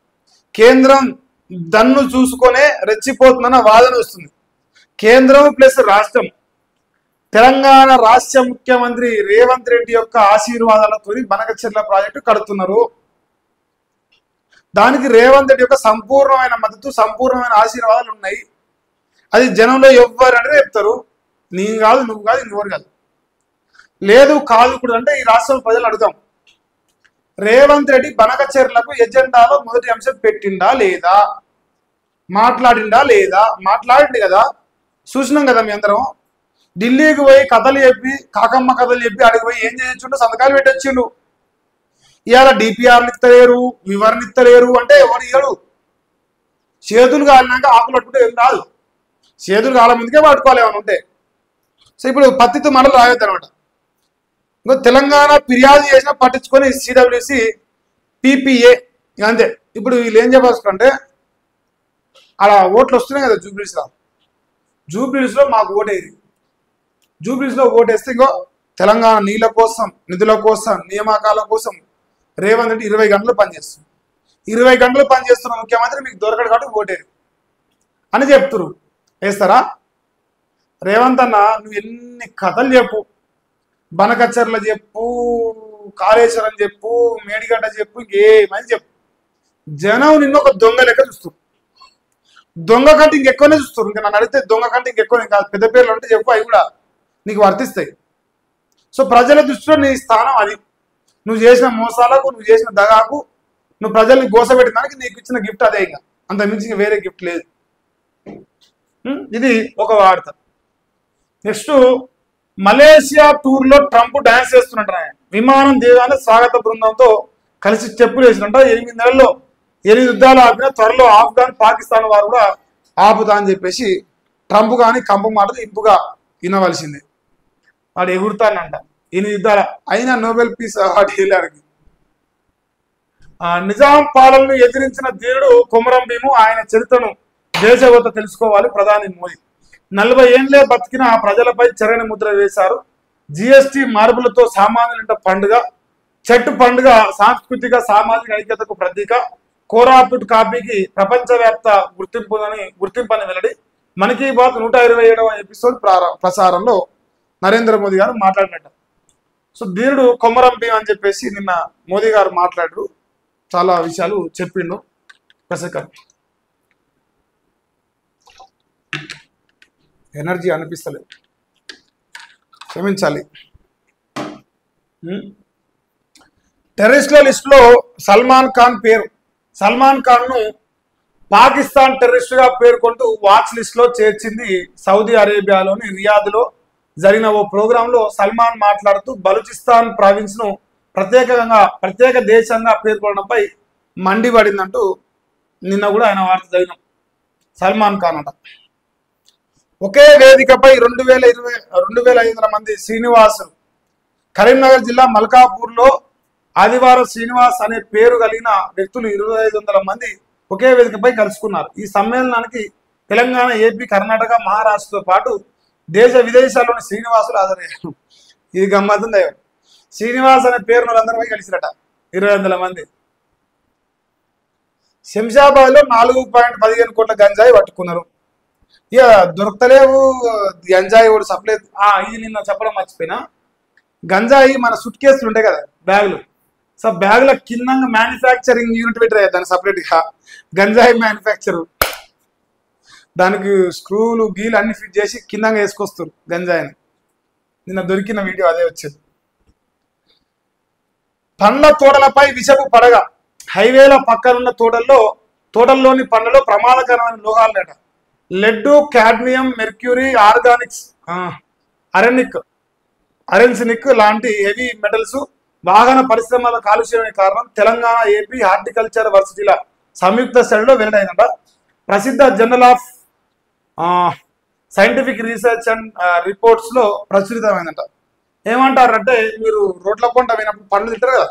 కేంద్రం దన్ను చూసుకొనే రెచ్చిపోతుందన్న వాదన వస్తుంది. కేంద్రం ప్లస్ రాష్ట్రం, తెలంగాణ రాష్ట్ర ముఖ్యమంత్రి రేవంత్ రెడ్డి యొక్క ఆశీర్వాదాలతో బనకచెర్ల ప్రాజెక్టు కడుతున్నారు. దానికి రేవంత్ రెడ్డి యొక్క సంపూర్ణమైన మద్దతు, సంపూర్ణమైన ఆశీర్వాదాలు ఉన్నాయి. అది జనంలో ఎవ్వరు అనేది చెప్తారు, నీ కాదు నువ్వు కాదు ఇంకోరు కాదు. లేదు కాదు కూడా అంటే ఈ రాష్ట్రం ప్రజలు అడుగుతాం, రేవంత్ రెడ్డి బనకచెర్లకు ఎజెండాలో మొదటి అంశం పెట్టిండా లేదా, మాట్లాడిండా లేదా? మాట్లాడింది కదా, చూసినాం కదా మీ అందరం. ఢిల్లీకి పోయి కథలు చెప్పి, కాకమ్మ కథలు చెప్పి అడిగి పోయి ఏం చేయొచ్చుండో సంతకాలు పెట్టొచ్చిండు. ఇవాళ డిపిఆర్లు ఇస్తలేరు, వివరణ ఇస్తలేరు అంటే ఎవరు ఇయ్యడు. చేతులు కాలినాక ఆకులు పట్టుకుంటే ఏం రాదు, చేతులు కాల ముందుకే పట్టుకోవాలి ఏమైనా ఉంటే. సో ఇప్పుడు పత్తితో మండలు రాయొద్దు అనమాట. ఇంకో తెలంగాణ ఫిర్యాదు చేసినా పట్టించుకొని సిడబ్ల్యూసి పిపిఏ అంతే. ఇప్పుడు వీళ్ళు ఏం చెప్పాల్సుకుంటే అలా ఓట్లు వస్తున్నాయి కదా జూబ్లీస్లో, జూబ్లీస్లో మాకు ఓటేది, జూబ్లీస్లో ఓటేస్తే ఇంకో తెలంగాణ నీళ్ళ కోసం, నిధుల కోసం, నియామకాల కోసం రేవంత్ రెడ్డి 20 గంటలు పనిచేస్తుంది. 20 గంటలు పనిచేస్తున్న ముఖ్యమంత్రి మీకు దొరకడు కాబట్టి ఓటేది అని చెప్తున్నారు. వేస్తారా? రేవంత్ అన్న నువ్వు ఎన్ని కథలు చెప్పు, బనకచెర్ల చెప్పు, కాళేశ్వరం చెప్పు, మేడిగడ్డ చెప్పు, ఇంకేమని చెప్పు, జనం నిన్న ఒక దొంగ లెక్క చూస్తారు. దొంగ కంటే ఇంకెక్కువనే చూస్తారు. ఇంకా నన్ను అడిగితే దొంగ కంటే ఇంకెక్కువ, ఇంకా పెద్ద పేర్లు అంటే చెప్పు, అవి కూడా నీకు వర్తిస్తాయి. సో ప్రజల దృష్టిలో నీ స్థానం అది. నువ్వు చేసిన మోసాలకు, నువ్వు చేసిన దగాకు, నువ్వు ప్రజల్ని గోసపెట్టడానికి నీకు ఇచ్చిన గిఫ్ట్ అదే, ఇంకా అంత మించి వేరే గిఫ్ట్ లేదు. ఇది ఒక వార్త. నెక్స్ట్ మలేషియా టూర్ లో ట్రంప్ డాన్స్ చేస్తున్నట్టు, విమానం దిగానే స్వాగత బృందంతో కలిసి స్టెప్పులు వేసినట్ట. 8 నెలల్లో 8 యుద్ధాలు ఆపిన, త్వరలో ఆఫ్ఘన్ పాకిస్తాన్ వారు కూడా ఆపుతా అని చెప్పేసి ట్రంప్ కానీ కంప మాటలు ఇంపుగా వినవలసిందే. వాడు ఎగురుతానంట 8 యుద్ధాల అయినా నోబెల్ పీస్ అవార్డు వెళ్ళాడికి. నిజాం పాలనను ఎదిరించిన ధీరుడు కొమరం భీము, ఆయన చరిత్రను దేశవత తెలుసుకోవాలి ప్రధాని మోదీ. 40 ఏళ్లే బతికిన ప్రజలపై చెరని ముద్ర వేశారు. జిఎస్టి మార్పులతో సామాన్యులంట పండుగ, చెట్టు పండుగ సాంస్కృతిక సామాజిక ఐక్యతకు ప్రతీక. కోరాపుట్ కాపీకి ప్రపంచవ్యాప్త గుర్తింపని వెల్లడి. మన్ కీ బాత్ 127వ ఎపిసోడ్ ప్రసారంలో నరేంద్ర మోదీ గారు మాట్లాడినట్టు. సో ధీరుడు కొమరం భీం అని చెప్పేసి నిన్న మోదీ గారు మాట్లాడారు, చాలా విషయాలు చెప్పిండు. ఎనర్జీ అనిపిస్తలేదు, క్షమించాలి. టెర్రరిస్టుల లిస్టులో సల్మాన్ ఖాన్ పేరు. సల్మాన్ ఖాన్ ను పాకిస్తాన్ టెర్రరిస్ట్ గా పేర్కొంటూ వాచ్ లిస్ట్ లో చేర్చింది సౌదీ అరేబియాలోని రియాద్ లో జరిగిన ఓ ప్రోగ్రామ్ లో సల్మాన్ మాట్లాడుతూ బలూచిస్తాన్ ప్రావిన్స్ ను ప్రత్యేక దేశంగా పేర్కొనడంపై మండిపడిందంటూ నిన్న కూడా ఆయన వార్త జరిగినాం. సల్మాన్ ఖాన్ అట ఒకే వేదికపై 2,500 మంది శ్రీనివాసులు. కరీంనగర్ జిల్లా మల్కాపూర్ లో ఆదివారం శ్రీనివాస్ అనే పేరు కలిగిన వ్యక్తులు 2,500 మంది ఒకే వేదికపై కలుసుకున్నారు. ఈ సమ్మేళనానికి తెలంగాణ, ఏపీ, కర్ణాటక, మహారాష్ట్రతో పాటు దేశ విదేశాల్లోని శ్రీనివాసులు హాజరయ్యారు. ఇది గమ్మత్తుంది. శ్రీనివాస్ అనే పేరు వాళ్ళందరూ కలిసిరట 2,500 మంది. శంషాబాద్ లో 4.15 కోట్ల గంజాయి పట్టుకున్నారు. ఇక దొరకలేవు గంజాయి కూడా సప్లై. ఇది నిన్న చెప్పడం మర్చిపోయినా, గంజాయి మన సుట్ కేసులు ఉంటాయి కదా బ్యాగులు, సో బ్యాగుల కింద మ్యానుఫ్యాక్చరింగ్ యూనిట్ పెట్టారు దానికి సపరేట్గా గంజాయి మ్యానుఫ్యాక్చర్, దానికి స్క్రూలు గీలు అన్ని ఫిట్ చేసి కింద వేసుకొస్తారు గంజాయిని. నిన్న దొరికిన వీడియో అదే వచ్చింది. పండ్ల తోటలపై విషపు పడగ, హైవేల పక్కనున్న తోటల్లోని పండ్లలో ప్రమాదకరమైన లోహాలట. లెడ్, కాడ్మియం, మెర్క్యూరీ, ఆర్గానిక్స్, అరెన్సినిక్ లాంటి హెవీ మెటల్స్ వాహన పరిశ్రమల కాలుష్యమే కారణం. తెలంగాణ ఏపీ హార్టికల్చర్ వర్సిటీల సంయుక్త స్టడీలో వెల్లడైందంట. ప్రసిద్ధ journal of scientific research and reports లో ప్రచురితమైందంట. ఏమంటారంటే మీరు రోడ్ల పంట పోయినప్పుడు పండ్లు తింటారు కదా,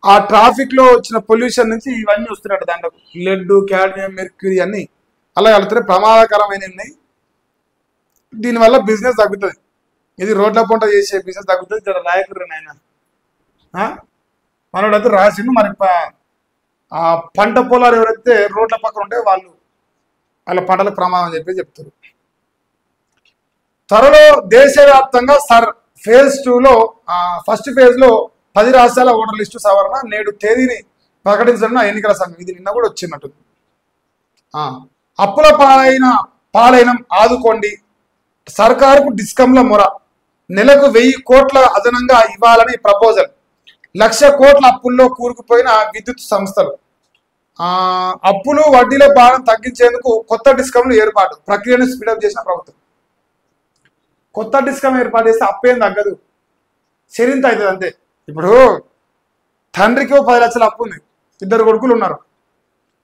ఆ ట్రాఫిక్ లో వచ్చిన పొల్యూషన్ నుంచి ఇవన్నీ వస్తున్నాయి. దాంట్లో లెడ్, కాడ్మియం, మెర్క్యూరీ అన్ని అలా వెళ్తున్నాయి, ప్రమాదకరమైనవి ఉన్నాయి. దీనివల్ల బిజినెస్ తగ్గుతుంది. ఇది రోడ్ల పంట చేసే బిజినెస్ తగ్గుతుంది. జర నాయకుడు నాయన మనోడైతే రాసిండు. మరి ఆ పంట పొలాలు ఎవరైతే రోడ్ల పక్కన ఉంటే వాళ్ళ పంటలకు ప్రమాదం చెప్పి చెప్తారు. త్వరలో దేశవ్యాప్తంగా ఫేజ్ 2లో ఫస్ట్ ఫేజ్ లో 10 రాష్ట్రాల ఓటర్ లిస్టు సవరణ నేడు తేదీని ప్రకటించడం ఎన్నికల సంఘం. ఇది నిన్న కూడా వచ్చినట్టు. అప్పుల పాలైన ఆదుకోండి, సర్కారుకు డిస్కంల మొర, నెలకు 1000 కోట్ల అదనంగా ఇవ్వాలని ప్రపోజల్. 1,00,000 కోట్ల అప్పుల్లో కూరుకుపోయిన విద్యుత్ సంస్థలు. అప్పులు వడ్డీల భారం తగ్గించేందుకు కొత్త డిస్కంలు ఏర్పాటు, ప్రక్రియను స్పీడప్ చేసిన ప్రభుత్వం. కొత్త డిస్కం ఏర్పాటు చేస్తే అప్పేం తగ్గదు, చెరింత అవుతుంది అంతే. ఇప్పుడు తండ్రికి 10 లక్షల అప్పు ఉంది, 2 కొడుకులు ఉన్నారు.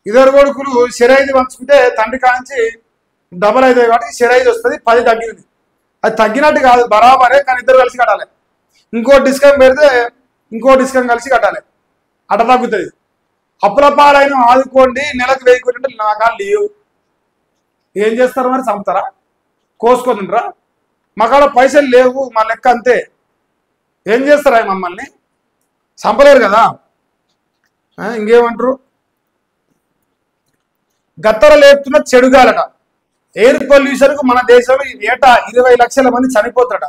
2 కొడుకులు షెరైజ్ పంచుకుంటే తండ్రి కాంచి డబల్ అవుతుంది కాబట్టి షెరైజ్ వస్తుంది, 10 తగ్గింది. అది తగ్గినట్టు కాదు, బరాబరే, కానీ 2 కలిసి కట్టాలి. ఇంకో డిస్కం పెడితే ఇంకో డిస్కం కలిసి కట్టాలి, అట తగ్గుతుంది. అప్పుల పాలైన ఆదుకోండి, నెలకు 1000 కోట్లు అంటే నాకా లీవ్. ఏం చేస్తారు మరి? చంపుతారా? కోసుకుంటుంటారా? మాకాడ పైసలు లేవు, మా లెక్క అంతే. ఏం చేస్తారా మమ్మల్ని? చంపలేరు కదా. ఇంకేమంటారు? గత్తర లేపుతున్న చెడుగాలట. ఎయిర్ పొల్యూషన్కు మన దేశంలో ఏటా 20 లక్షల మంది చనిపోతారట.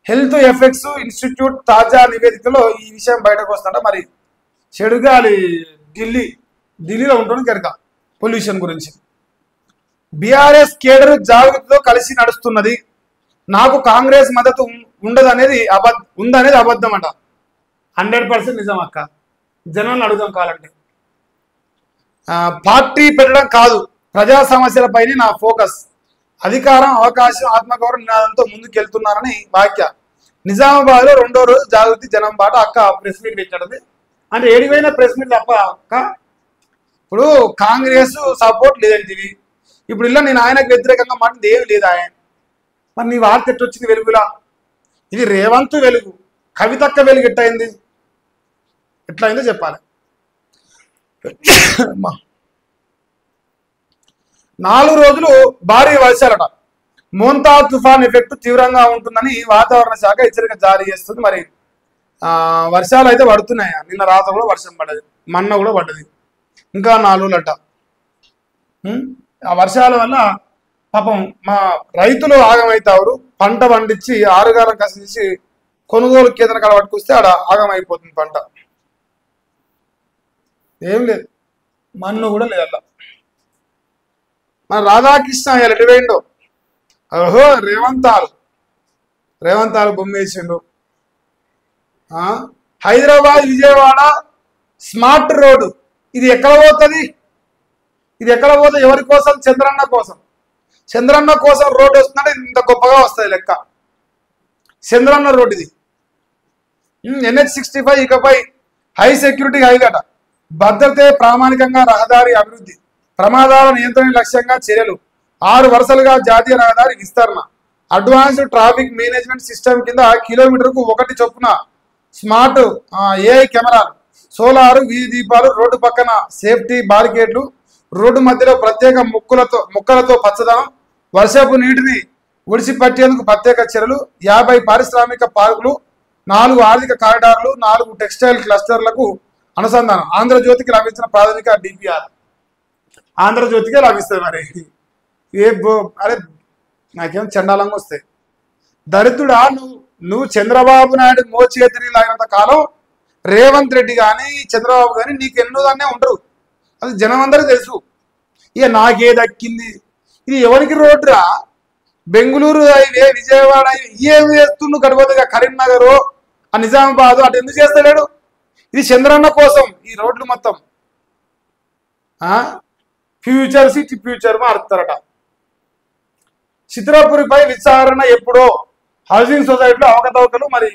హెల్త్ ఎఫెక్ట్స్ ఇన్స్టిట్యూట్ తాజా నివేదికలో ఈ విషయం బయటకు వస్తుంట. మరి చెడుగాలి ఢిల్లీలో ఉంటుంది కనుక పొల్యూషన్ గురించి. బీఆర్ఎస్ కేడర్ జాగ్రత్తతో కలిసి నడుస్తున్నది, నాకు కాంగ్రెస్ మద్దతు ఉందనేది అబద్ధం అంట. 100% నిజం అక్క. జనాలను అడుగుదాం కావాలంటే. పార్టీ పెట్టడం కాదు, ప్రజా సమస్యలపైనే నా ఫోకస్, అధికారం, అవకాశం, ఆత్మగౌరవ నినాదంతో ముందుకెళ్తున్నారని వ్యాఖ్య. నిజామాబాద్ లో 2వ రోజు జాగృతి జనం బాట అక్క ప్రెస్ మీట్ పెట్టినది. అంటే ఏడిపోయిన ప్రెస్ మీట్ తప్ప అక్క. ఇప్పుడు కాంగ్రెస్ సపోర్ట్ లేదంటివి, ఇప్పుడు ఇలా నేను ఆయనకు వ్యతిరేకంగా మాట్లాడింది ఏమి లేదు. ఆయన మరి నీ వార్త ఎట్టొచ్చింది వెలుగులా? ఇది రేవంత్ వెలుగు, కవితక్క వెలుగు ఎట్టయింది? ఎట్లయిందో చెప్పాలి. 4 రోజులు భారీ వర్షాలట. మోంతా తుఫాన్ ఎఫెక్ట్ తీవ్రంగా ఉంటుందని వాతావరణ శాఖ హెచ్చరిక జారీ చేస్తుంది. మరి వర్షాలు అయితే పడుతున్నాయి. నిన్న రాత్రి కూడా వర్షం పడ్డది, మొన్న కూడా పడ్డది, ఇంకా 4 రోజులట. ఆ వర్షాల వల్ల పాపం మా రైతులు ఆగమైతారు. పంట పండించి ఆరుగాలం కసి కొనుగోలు కేంద్రం కాడ పట్టుకొస్తే ఆడ ఆగమైపోతుంది పంట. ఏం లేదు, మన్ను కూడా లేదు అలా. మన రాధాకృష్ణ ఎటువేండో, ఓహో రేవంతాలు బొమ్మేసిండు. హైదరాబాద్ విజయవాడ స్మార్ట్ రోడ్డు, ఇది ఎక్కడ పోతుంది? ఎవరి కోసం? చంద్రన్న కోసం రోడ్డు వస్తుందంటే ఇంత గొప్పగా వస్తుంది లెక్క. చంద్రన్న రోడ్డు ఇది. NH65 ఇకపై హై సెక్యూరిటీ హైవేట. భద్రతే ప్రామాణికంగా రహదారి అభివృద్ధి, ప్రమాదాల నియంత్రణ లక్ష్యంగా చర్యలు. 6 వరుసలుగా జాతీయ రహదారి విస్తరణ. అడ్వాన్స్డ్ ట్రాఫిక్ మేనేజ్మెంట్ సిస్టమ్ కింద కిలోమీటర్కు 1 చొప్పున స్మార్ట్ AI కెమెరాలు, సోలారు వీధి దీపాలు, రోడ్డు పక్కన సేఫ్టీ బారికేడ్లు, రోడ్డు మధ్యలో ప్రత్యేక మొక్కలతో పచ్చదనం, వర్షపు నీటిని ఒడిసిపట్టేందుకు ప్రత్యేక చర్యలు, 50 పారిశ్రామిక పార్కులు, 4 ఆర్థిక కారిడార్లు, 4 టెక్స్టైల్ క్లస్టర్లకు అనుసంధానం. ఆంధ్రజ్యోతికి లభించిన ప్రాథమిక DPR ఆంధ్రజ్యోతికే లభిస్తుంది. మరి అరే నాకేం చండాలంగా వస్తాయి. దరిద్రుడా, నువ్వు చంద్రబాబు నాయుడు మోచేతిని లాగినంత కాలం రేవంత్ రెడ్డి కానీ చంద్రబాబు కానీ నీకు ఎన్నోదాన్నే ఉండరు, అది జనం అందరికీ తెలుసు. ఇక నాకే దక్కింది, ఇది ఎవరికి రోడ్రా? బెంగళూరు హైవే, విజయవాడ ఏం చేస్తుండు గడపదుగా, కరీంనగర్ ఆ నిజామాబాద్ అటు ఎందుకు చేస్తలేడు? ఇది చంద్రన్న కోసం ఈ రోడ్లు మొత్తం. ఫ్యూచర్ సిటీ ఫ్యూచర్ మారుతారట. చిత్రపురిపై విచారణ ఎప్పుడో, హౌసింగ్ సొసైటీలో అవకతవకలు మరి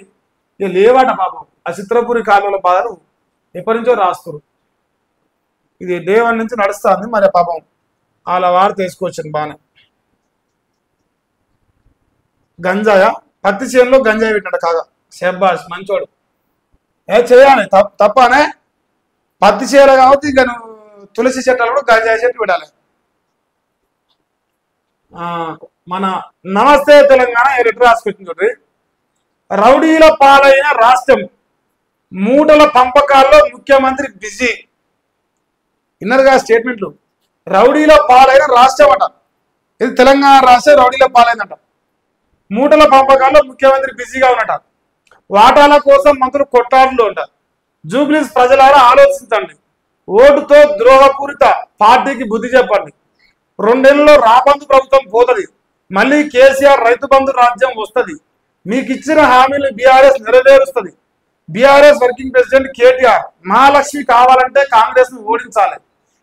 ఇక లేవాట పాపం. ఆ చిత్రపురి కాలువల బాధలు ఎప్పటి నుంచో రాస్తారు. ఇది డే 1 నుంచి నడుస్తుంది. మరి పాపం వాళ్ళ వారు తీసుకొచ్చాను బాగానే. గంజాయ పత్తి చేనులో గంజాయి పెట్టాడు కాగా, షెబ్బాస్ మంచోడు. చేయాలి తప్పనే, పత్తి చేయాలి కాబట్టి ఇక నువ్వు తులసి చెట్టాలు కూడా గంజాయి చెట్టు పెట్టాలి. మన నమస్తే తెలంగాణ ఎడిటర్ రాసుకొచ్చింది చూడండి. రౌడీల పాలైన రాష్ట్రం, మూటల పంపకాల్లో ముఖ్యమంత్రి బిజీ. విన్నారుగా స్టేట్మెంట్లు. రౌడీల పాలైన రాష్ట్రం అట, ఇది తెలంగాణ రాష్ట్రం రౌడీల పాలైందట. మూటల పంపకాల్లో ముఖ్యమంత్రి బిజీగా ఉన్నట. వాటాల కోసం మంత్రులు కొట్టాడులో ఉంటారు. జూబ్లీస్ ప్రజలారా ఆలోచించండి, ఓటుతో ద్రోహపూరిత పార్టీకి బుద్ధి చెప్పండి. 2 ఏళ్లలో రాబందు ప్రభుత్వం పోతుంది, మళ్ళీ కేసీఆర్ రైతు బంధు రాజ్యం వస్తుంది. మీకు ఇచ్చిన హామీలు బీఆర్ఎస్ నెరవేరుస్తుంది. BRS working president KTR, Mahalakshmi కావాలంటే కాంగ్రెస్ ను ఓడించాలి.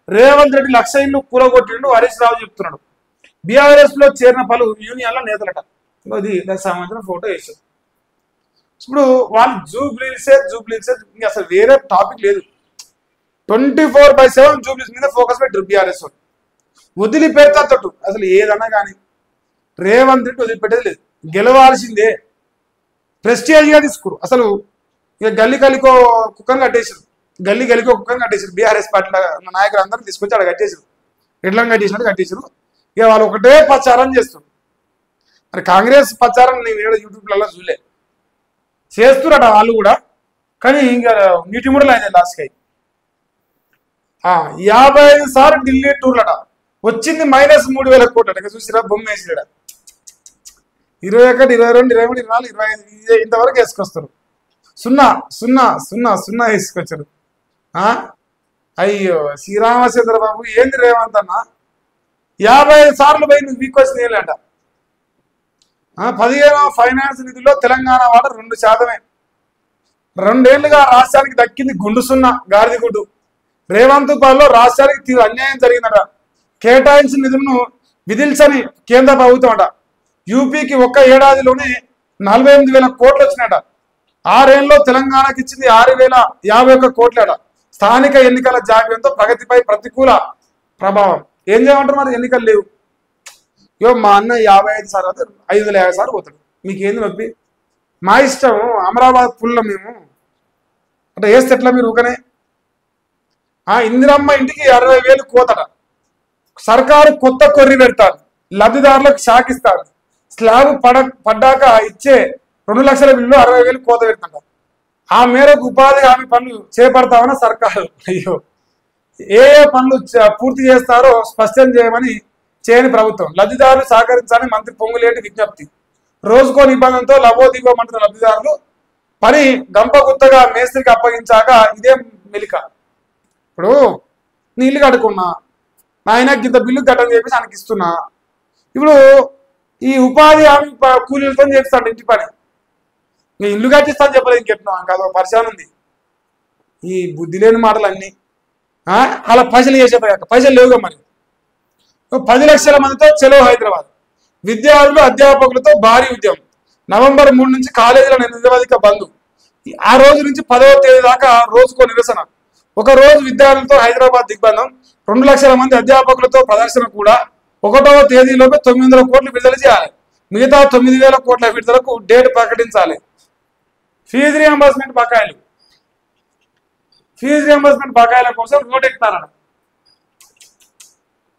రేవంత్ రెడ్డి 1,00,000 ఇళ్లు కూలగొట్టిండు హరీష్ రావు చెప్తున్నాడు. బీఆర్ఎస్ లో చేరిన పలు యూనియన్ల నేతలట. ఇది దానికి సంబంధించిన ఫోటో వేసారు. ఇప్పుడు వాళ్ళు జూబ్లీసే ఇంకా అసలు వేరే టాపిక్ లేదు. 24/7 జూబ్లీస్ మీద ఫోకస్ పెట్టారు బీఆర్ఎస్ వాళ్ళు. వదిలిపెడతాడు అసలు ఏదన్నా కానీ. రేవంత్ రెడ్డి వదిలిపెట్టేది లేదు, గెలవాల్సిందే. ప్రెస్టేజ్గా తీసుకోరు అసలు. ఇక గల్లికో కుక్కను కట్టేసారు, గల్లికో కుక్కను కట్టేసారు. బీఆర్ఎస్ పార్టీ నాయకులు అందరూ తీసుకొచ్చి అక్కడ కట్టేసారు, ఎట్లా కట్టేసినట్టు కట్టేసారు. ఇక వాళ్ళు ఒకటే ప్రచారం చేస్తారు. మరి కాంగ్రెస్ ప్రచారం నేను యూట్యూబ్లలో చూడలే, చేస్తురట వాళ్ళు కూడా. కానీ ఇంకా నీటి ముడలు అయితే లాస్ట్కి 55 సార్లు ఢిల్లీ టూర్లట, వచ్చింది -3,000 కోట్లట. చూసిరా బొమ్మ వేసిరాడ. 21, 22, 23, 24, 25 ఇంతవరకు వేసుకొస్తారు. 0 వేసుకొచ్చారు. అయ్యో శ్రీరామచంద్రబాబు ఏంది రేవంత్ అన్న, 55 సార్లు పోయి నువ్వు వీక్ వచ్చింది ఏంటంట. 15వ ఫైనాన్స్ నిధుల్లో తెలంగాణ వాట 2%. 2 ఏళ్లుగా రాష్ట్రానికి దక్కింది గుండు 0, గాడిది గుడ్డు. రేవంత్ పాలనలో రాష్ట్రానికి తీవ్ర అన్యాయం జరిగిందట. కేటాయించిన నిధులను విధిల్చని కేంద్ర ప్రభుత్వం అట. యూపీకి ఒక్క ఏడాదిలోనే 48,000 కోట్లు వచ్చినాయట. 6 ఏళ్ళలో తెలంగాణకి ఇచ్చింది 6,051 కోట్లట. స్థానిక ఎన్నికల జాప్యంతో ప్రగతిపై ప్రతికూల ప్రభావం. ఏం చేయమంటారు మరి, ఎన్నికలు లేవు. మా అన్న 55 సార్లు అయితే 550 సార్లు పోతాడు. మీకేంది నొప్పి? మా ఇష్టం, అమరాబాద్ పుల్ల మేము అంటే వేస్తే ఎట్లా మీరు ఊకనే. ఇందిరమ్మ ఇంటికి 60,000 కోతట. సర్కారు కొత్త కొర్రి పెడతారు, లబ్ధిదారులకు షాక్ ఇస్తారు. స్లాబ్ పడ్డాక ఇచ్చే 2 లక్షల బిల్లు 60,000 కోత పెడతారు. ఆ మేరకు ఉపాధి హామీ పనులు చేపడతామన్న సర్కారు. అయ్యో, ఏ పనులు పూర్తి చేస్తారో స్పష్టం చేయని ప్రభుత్వం. లబ్ధిదారులు సహకరించాలని మంత్రి పొంగులేటి విజ్ఞప్తి. రోజుకో నిబంధనతో లబోదిగోమంటున్న లబ్ధిదారులు పని గంపగుత్తగా మేస్త్రికి అప్పగించాక ఇదే మెలిక. ఇప్పుడు నీళ్ళు కడుకున్నా, ఆయనకి ఇంత బిల్లు కట్టని చెప్పేసి ఆయనకి ఇస్తున్నా. ఇప్పుడు ఈ ఉపాధి హామీ కూలీలతో చేస్తాడు ఇంటి పని. నేను ఇల్లు కట్టిస్తాను చెప్పలేదు, ఇంకెట్టినా కాదు పరిచయం ఉంది. ఈ బుద్ధి లేని మాటలు అన్నీ. అలా పైసలు చేసేపోయాక పైసలు లేవుగా. మరి 10 లక్షల మందితో చెలో హైదరాబాద్. విద్యార్థులు అధ్యాపకులతో భారీ ఉద్యమం. నవంబర్ 3 నుంచి కాలేజీల నిరవధిక బంద్. ఆ రోజు నుంచి 10వ తేదీ దాకా రోజుకో నిరసన. ఒక రోజు విద్యార్థులతో హైదరాబాద్ దిగ్బంధం. 2 లక్షల మంది అధ్యాపకులతో ప్రదర్శన కూడా. 1వ తేదీలోపే 900 కోట్లు విడుదల చేయాలి. మిగతా 9,000 కోట్ల విడుదలకు డేట్ ప్రకటించాలి. ఫీజు రియంబర్స్మెంట్ బకాయిల కోసం రోడ్ ఎక్కుతారట.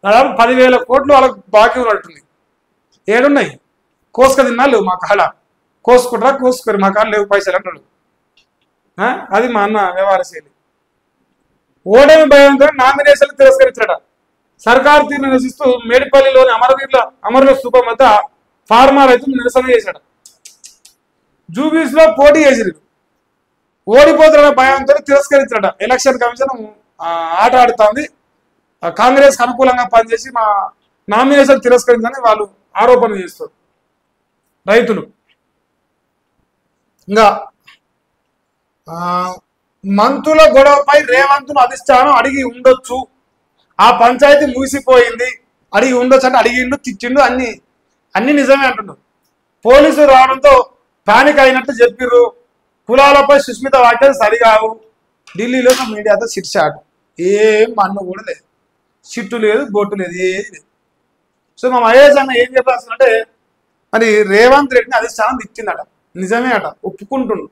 దాదాపు 10,000 కోట్లు వాళ్ళకు బాకీ ఉన్నట్టుంది. ఏడున్నాయి? కోసుక తిన్నాళ్ళు మా కాళ్ళ. కోసుకోరు మా కాళ్ళు లేవు పైసలు అంటాడు. అది మా అన్న వ్యవహార శైలి. ఓడమి భయంతో నామినేషన్లు తిరస్కరించాడ. సర్కారు తీరును నిరసిస్తూ మేడిపల్లిలోని అమరుల స్థూపం వద్ద ఫార్మా రైతులు నిరసన చేశాడు. జూబీస్ లో పోటీ చేసిరు. ఓడిపోతున్న భయంతో తిరస్కరించారట. ఎలక్షన్ కమిషన్ ఆట ఆడుతోంది, కాంగ్రెస్ అనుకూలంగా పనిచేసి మా నామినేషన్ తిరస్కరించని వాళ్ళు ఆరోపణ చేస్తారు రైతులు. ఇంకా మంత్రుల గొడవపై రేవంత్ను అధిష్టానం అడిగి ఉండొచ్చు, ఆ పంచాయతీ ముగిసిపోయింది, అడిగి ఉండొచ్చు అంటే అడిగిండు, తిట్టిండు, అన్ని నిజమే అంటున్నారు. పోలీసులు రావడంతో పానిక్ అయినట్టు చెప్పిర్రు. కులాలపై సుస్మిత వ్యాఖ్యలు సరిగావు. ఢిల్లీలో మీడియాతో చిట్చాటు, ఏం మన్ను కూడా లేదు, చిట్టు లేదు, బొట్టు లేదు, ఏది లేదు. సో మా మహేష్ అన్న ఏం చెప్పాల్సిందంటే మరి రేవంత్ రెడ్డిని అధిష్టానం తిట్టిందట, నిజమే అట, ఒప్పుకుంటుండు.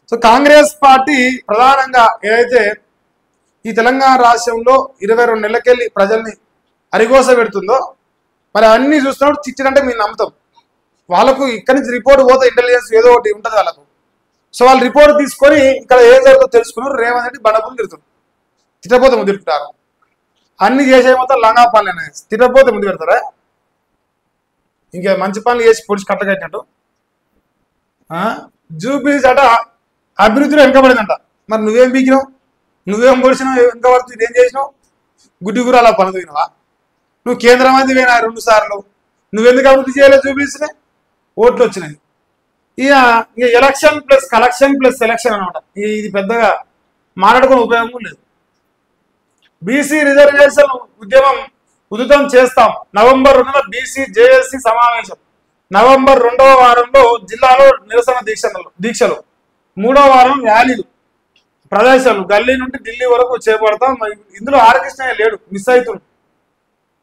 సో కాంగ్రెస్ పార్టీ ప్రధానంగా ఏదైతే ఈ తెలంగాణ రాష్ట్రంలో 22 నెలలకెళ్ళి ప్రజల్ని అరిగోస పెడుతుందో మరి అన్ని చూస్తున్నప్పుడు తిట్టినంటే మీరు నమ్ముతాం. వాళ్ళకు ఇక్కడి నుంచి రిపోర్ట్ పోతే ఇంటెలిజెన్స్ ఏదో ఒకటి ఉంటుంది వాళ్ళకు. సో వాళ్ళు రిపోర్ట్ తీసుకొని ఇక్కడ ఏం జరుగుతుందో తెలుసుకున్నారు. రేవంత్ రెడ్డి బండపులు తిరుగుతారు, తిట్టపోతే ముందు తిరుగుతారు. అన్ని చేసే మొత్తం లంగా పనులు తిట్టపోతే ముందు పెడతారా? ఇంకా మంచి పనులు చేసి పొడిచి కట్టగట్టినట్టు. జూబ్లీస్ అట అభివృద్ధిలో వెనకబడిందంట. మరి నువ్వేం పీకినావు, నువ్వేం పొడిచినావు, వెనకబడుతుంది ఏం చేసినావు? గుడ్డి గురాల పనులు తినవా? నువ్వు కేంద్ర మంత్రి పోయినా 2 సార్లు, నువ్వెందుకు అభివృద్ధి చేయలేదు? జూబ్లీస్నే ఓట్లు వచ్చినాయి. ఇక election plus collection plus selection అనమాట. ఇది పెద్దగా మాట్లాడుకునే ఉపయోగం లేదు. బీసీ రిజర్వేషన్ ఉద్యమం ఉధృతం చేస్తాం. నవంబర్ 2న బీసీ జేఏసీ సమావేశం. నవంబర్ 2వ వారంలో జిల్లాలో నిరసన దీక్షలు, 3వ వారం ర్యాలీలు, ప్రదేశాలు గల్లీ నుండి ఢిల్లీ వరకు చేపడతాం. ఇందులో ఆర్కృష్ణయ్య లేడు, మిస్ అవుతుంది.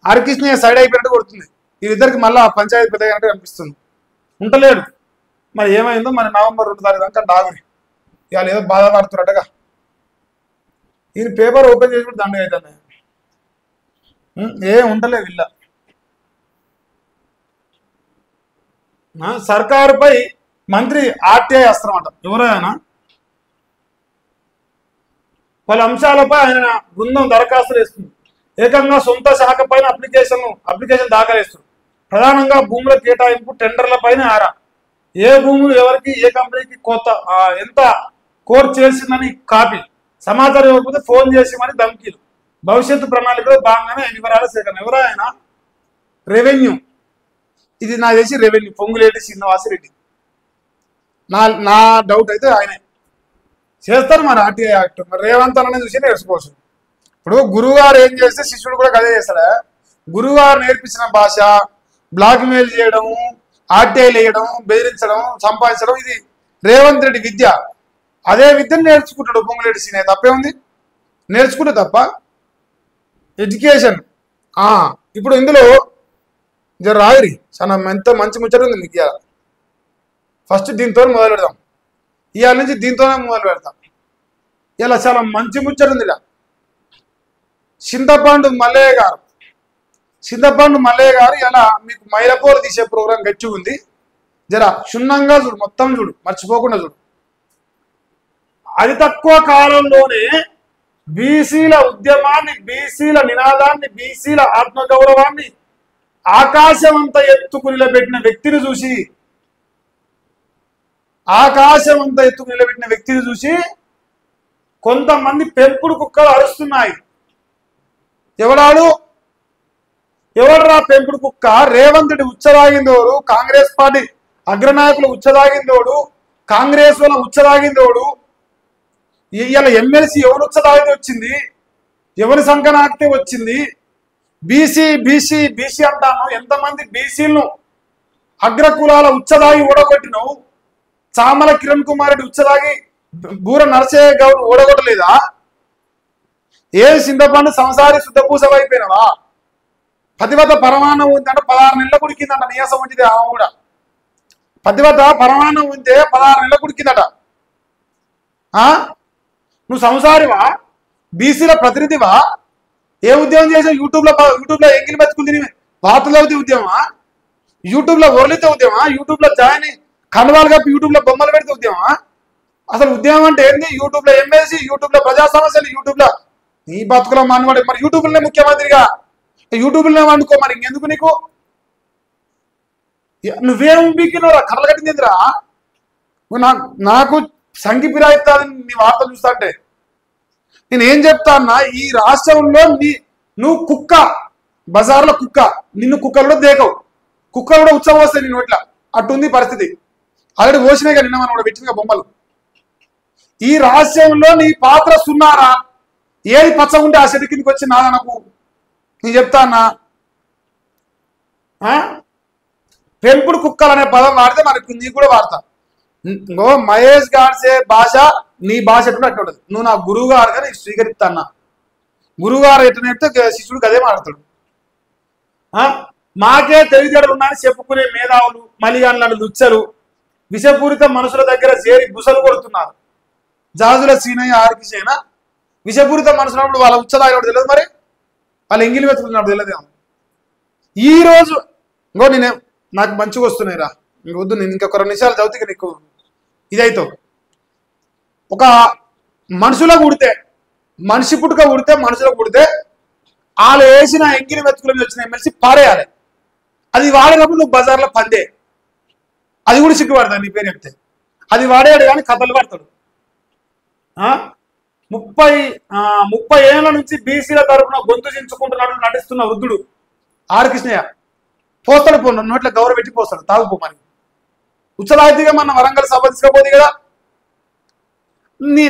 ఆర్కృష్ణయ్య సైడ్ అయిపోయినట్టు కొడుతుంది. వీరిద్దరికి మళ్ళీ పంచాయతీ పెద్దగా అనిపిస్తుంది, ఉంటలేడు. మరి ఏమైందో మరి నవంబర్ 2 తారీఖు దాకా డాగురి ఇవాళ ఏదో బాధపడుతున్నట్టుగా. ఈయన పేపర్ ఓపెన్ చేసి కూడా దండగా అవుతుంది, ఏం ఉంటలే వీళ్ళ. సర్కారుపై మంత్రి ఆర్టీఐ అస్త్రం అంట. ఎవరైనా పలు అంశాలపై ఆయన బృందం దరఖాస్తులు వేస్తుంది. ఏకంగా సొంత శాఖ పైన అప్లికేషన్ దాఖలేస్తుంది. ప్రధానంగా భూముల కేటాయింపు, టెండర్ల పైన ఆరా. ఏ భూములు ఎవరికి, ఏ కంపెనీకి ఎంత కోర్టు చేసిందని కాపీ, సమాచారం ఇవ్వకపోతే ఫోన్ చేసి మరి ధమ్కీలు, భవిష్యత్తు ప్రణాళికలో భాగంగానే వివరాల సేకరణ. ఎవరైనా రెవెన్యూ, ఇది నాకు తెలిసి రెవెన్యూ పొంగులేటి శ్రీనివాసరెడ్డి. నా డౌట్ అయితే ఆయనే చేస్తారు మరి ఆర్టీఐ యాక్ట్. మరి రేవంత్ అన్నని చూసి నేర్చుకోవచ్చు. ఇప్పుడు గురువుగారు ఏం చేస్తే శిష్యుడు కూడా అదే చేస్తాడా? గురువుగారు నేర్పించిన భాష బ్లాక్మెయిల్ చేయడం, ఆర్టీఐలు వేయడం, బెదిరించడం, సంపాదించడం, ఇది రేవంత్ రెడ్డి విద్య. అదే విద్యను నేర్చుకుంటాడు పొంగులేటి సీనే. తప్పే ఉంది, నేర్చుకుంటే తప్ప. ఎడ్యుకేషన్ ఇప్పుడు ఇందులో జర రాగిరి చాలా ఎంత మంచి ముచ్చట ఉంది మీకు. ఇవాళ ఫస్ట్ దీంతో మొదలు పెడదాం, ఇవాళ నుంచి దీంతోనే మొదలు పెడతాం. ఇలా చాలా మంచి ముచ్చట ఉంది. ఇలా చింతపండు మల్లయ్య గారు ఇలా మీకు మైలపోలు తీసే ప్రోగ్రాం గట్టి ఉంది. జర క్షుణ్ణంగా చూడు, మొత్తం చూడు, మర్చిపోకుండా చూడు. అతి తక్కువ కాలంలోనే బీసీల ఉద్యమాన్ని, బీసీల నినాదాన్ని, బీసీల ఆత్మగౌరవాన్ని ఆకాశమంత ఎత్తుకు నిలబెట్టిన వ్యక్తిని చూసి కొంతమంది పెంపుడు కుక్కలు అరుస్తున్నాయి. ఎవడరా పెంపుడు కుక్క? రేవంత్ రెడ్డి ఉచ్చదాగిందోడు, కాంగ్రెస్ పార్టీ అగ్రనాయకులు ఉచ్చదాగిందోడు, కాంగ్రెస్ వల్ల ఉచ్చదాగిందోడు. ఇవాళ ఎమ్మెల్సీ ఎవరు ఉచ్చదాగితే వచ్చింది, ఎవరి సంకనాక్తే వచ్చింది. బీసీ అంటాను. ఎంతమంది బీసీలను అగ్రకులాల ఉచ్చదాగి ఓడగొట్టినవు? చామల కిరణ్ కుమార్ రెడ్డి ఉచ్చదాగి బూర నరసయ్య గౌడ్ ఓడగొట్టలేదా? ఏ సింధపండు సంసారి శుద్ధపూస అయిపోయినవా? పతివత పరమాన్నం ఉందంటే 16 నెలలకు ఉడికిందంట. నీయసం వచ్చింది ఆమె కూడా. పతివత పరమాన్నం ఉంటే 16 నెలలకు ఉడికిందట. నువ్వు సంసారివా? బీసీల ప్రతినిధివా? ఏ ఉద్యమం చేసావు? యూట్యూబ్లో ఎంగిలి బతుకుంది వార్తలు అవుతాయి ఉద్యమా? యూట్యూబ్లో ఒరలితే ఉద్యమా? యూట్యూబ్లో జాయిన్ కన్వాలు కప్పి యూట్యూబ్లో బొమ్మలు పెడితే ఉద్యమా? అసలు ఉద్యమం అంటే ఏంది? యూట్యూబ్లో ఎమ్మెల్సీ, యూట్యూబ్లో ప్రజా సమస్యలు, యూట్యూబ్లో నీ బతుకుల మనవాడు. మరి యూట్యూబ్లోనే ముఖ్యమంత్రిగా యూట్యూబ్లోనే వండుకో. మరి ఇంకెందుకు నీకు? నువ్వేం బీకినరా? కర్రలు కట్టిందిరా? నాకు సంఘి ఫిరాయిస్తాదని నీ వార్త చూస్తా అంటే నేనేం చెప్తా అన్నా, ఈ రాష్ట్రంలో నువ్వు కుక్క, బజార్లో కుక్క, నిన్ను కుక్కలు కూడా దేకవు, కుక్కలు కూడా ఉత్సవం వస్తాయి నేను ఇట్లా. అట్టుంది పరిస్థితి. ఆల్రెడీ పోసినాయి కదా నిన్న మనం కూడా పెట్టిన బొమ్మలు. ఈ రాష్ట్రంలో నీ పాత్ర సున్నారా? ఏది పచ్చగుంటే ఆ చెట్టు కిందకి వచ్చి నాదనకు నీ చెప్తా అన్నా. పెంపుడు కుక్కలు అనే పదం వాడితే మనకు నీ కూడా వాడతా. ఇంకో మహేష్ గాడ్సే భాష నీ భాష ఎట్లా అట్లా ఉంటుంది. నువ్వు నా గురువు గారుగా నీకు స్వీకరిస్తా అన్నా. గురువు గారు ఎట్లనైతే శిష్యుడికి అదే మాడతాడు. మాకే తెలివితేటలు ఉన్నాయని చెప్పుకునే మేధావులు, మలిగాన్లను లుచ్చలు, విషపూరిత మనుషుల దగ్గర చేరి బుసలు కొడుతున్నారు. జాజుల సీనయ్య ఆర్కిసేన విషపూరిత మనుషులు వాళ్ళ ఉచ్చదాగినప్పుడు తెలియదు, మరి వాళ్ళు ఎంగిలి వెతుకుతున్నప్పుడు తెలియదేమో. ఈ రోజు ఇంకో నాకు మంచిగా వస్తున్నాయిరా, ఇంక వద్దు, నేను ఇంకొక 2 నిమిషాలు చదివితే నీకు ఇదైతావు. ఒక మనుషులకు ఉడితే, మనిషి పుట్టుక ఉడితే, మనుషులకు ఉడితే వాళ్ళు వేసిన ఎంగిలి వెతుకుల మీద వచ్చిన ఎమ్మెల్సీ పారేయాలి. అది వాడినప్పుడు నువ్వు బజార్లో పందే, అది కూడా సిగ్గుపడతాడు నీ పేరు చెప్తే. అది వాడేవాడు కానీ కథలు పడతాడు. 30 ఏళ్ల నుంచి బీసీల తరఫున గొంతు చించుకుంటున్నట్టు నటిస్తున్న వృద్ధుడు ఆర్ కృష్ణయ్య పోస్తాడు. నోట్ల గౌరవ పెట్టి పోస్తాడు, తాగుపోమని. ఉచ్చలాయితీగా మన వరంగల్ సభ తీసుకపోతే కదా.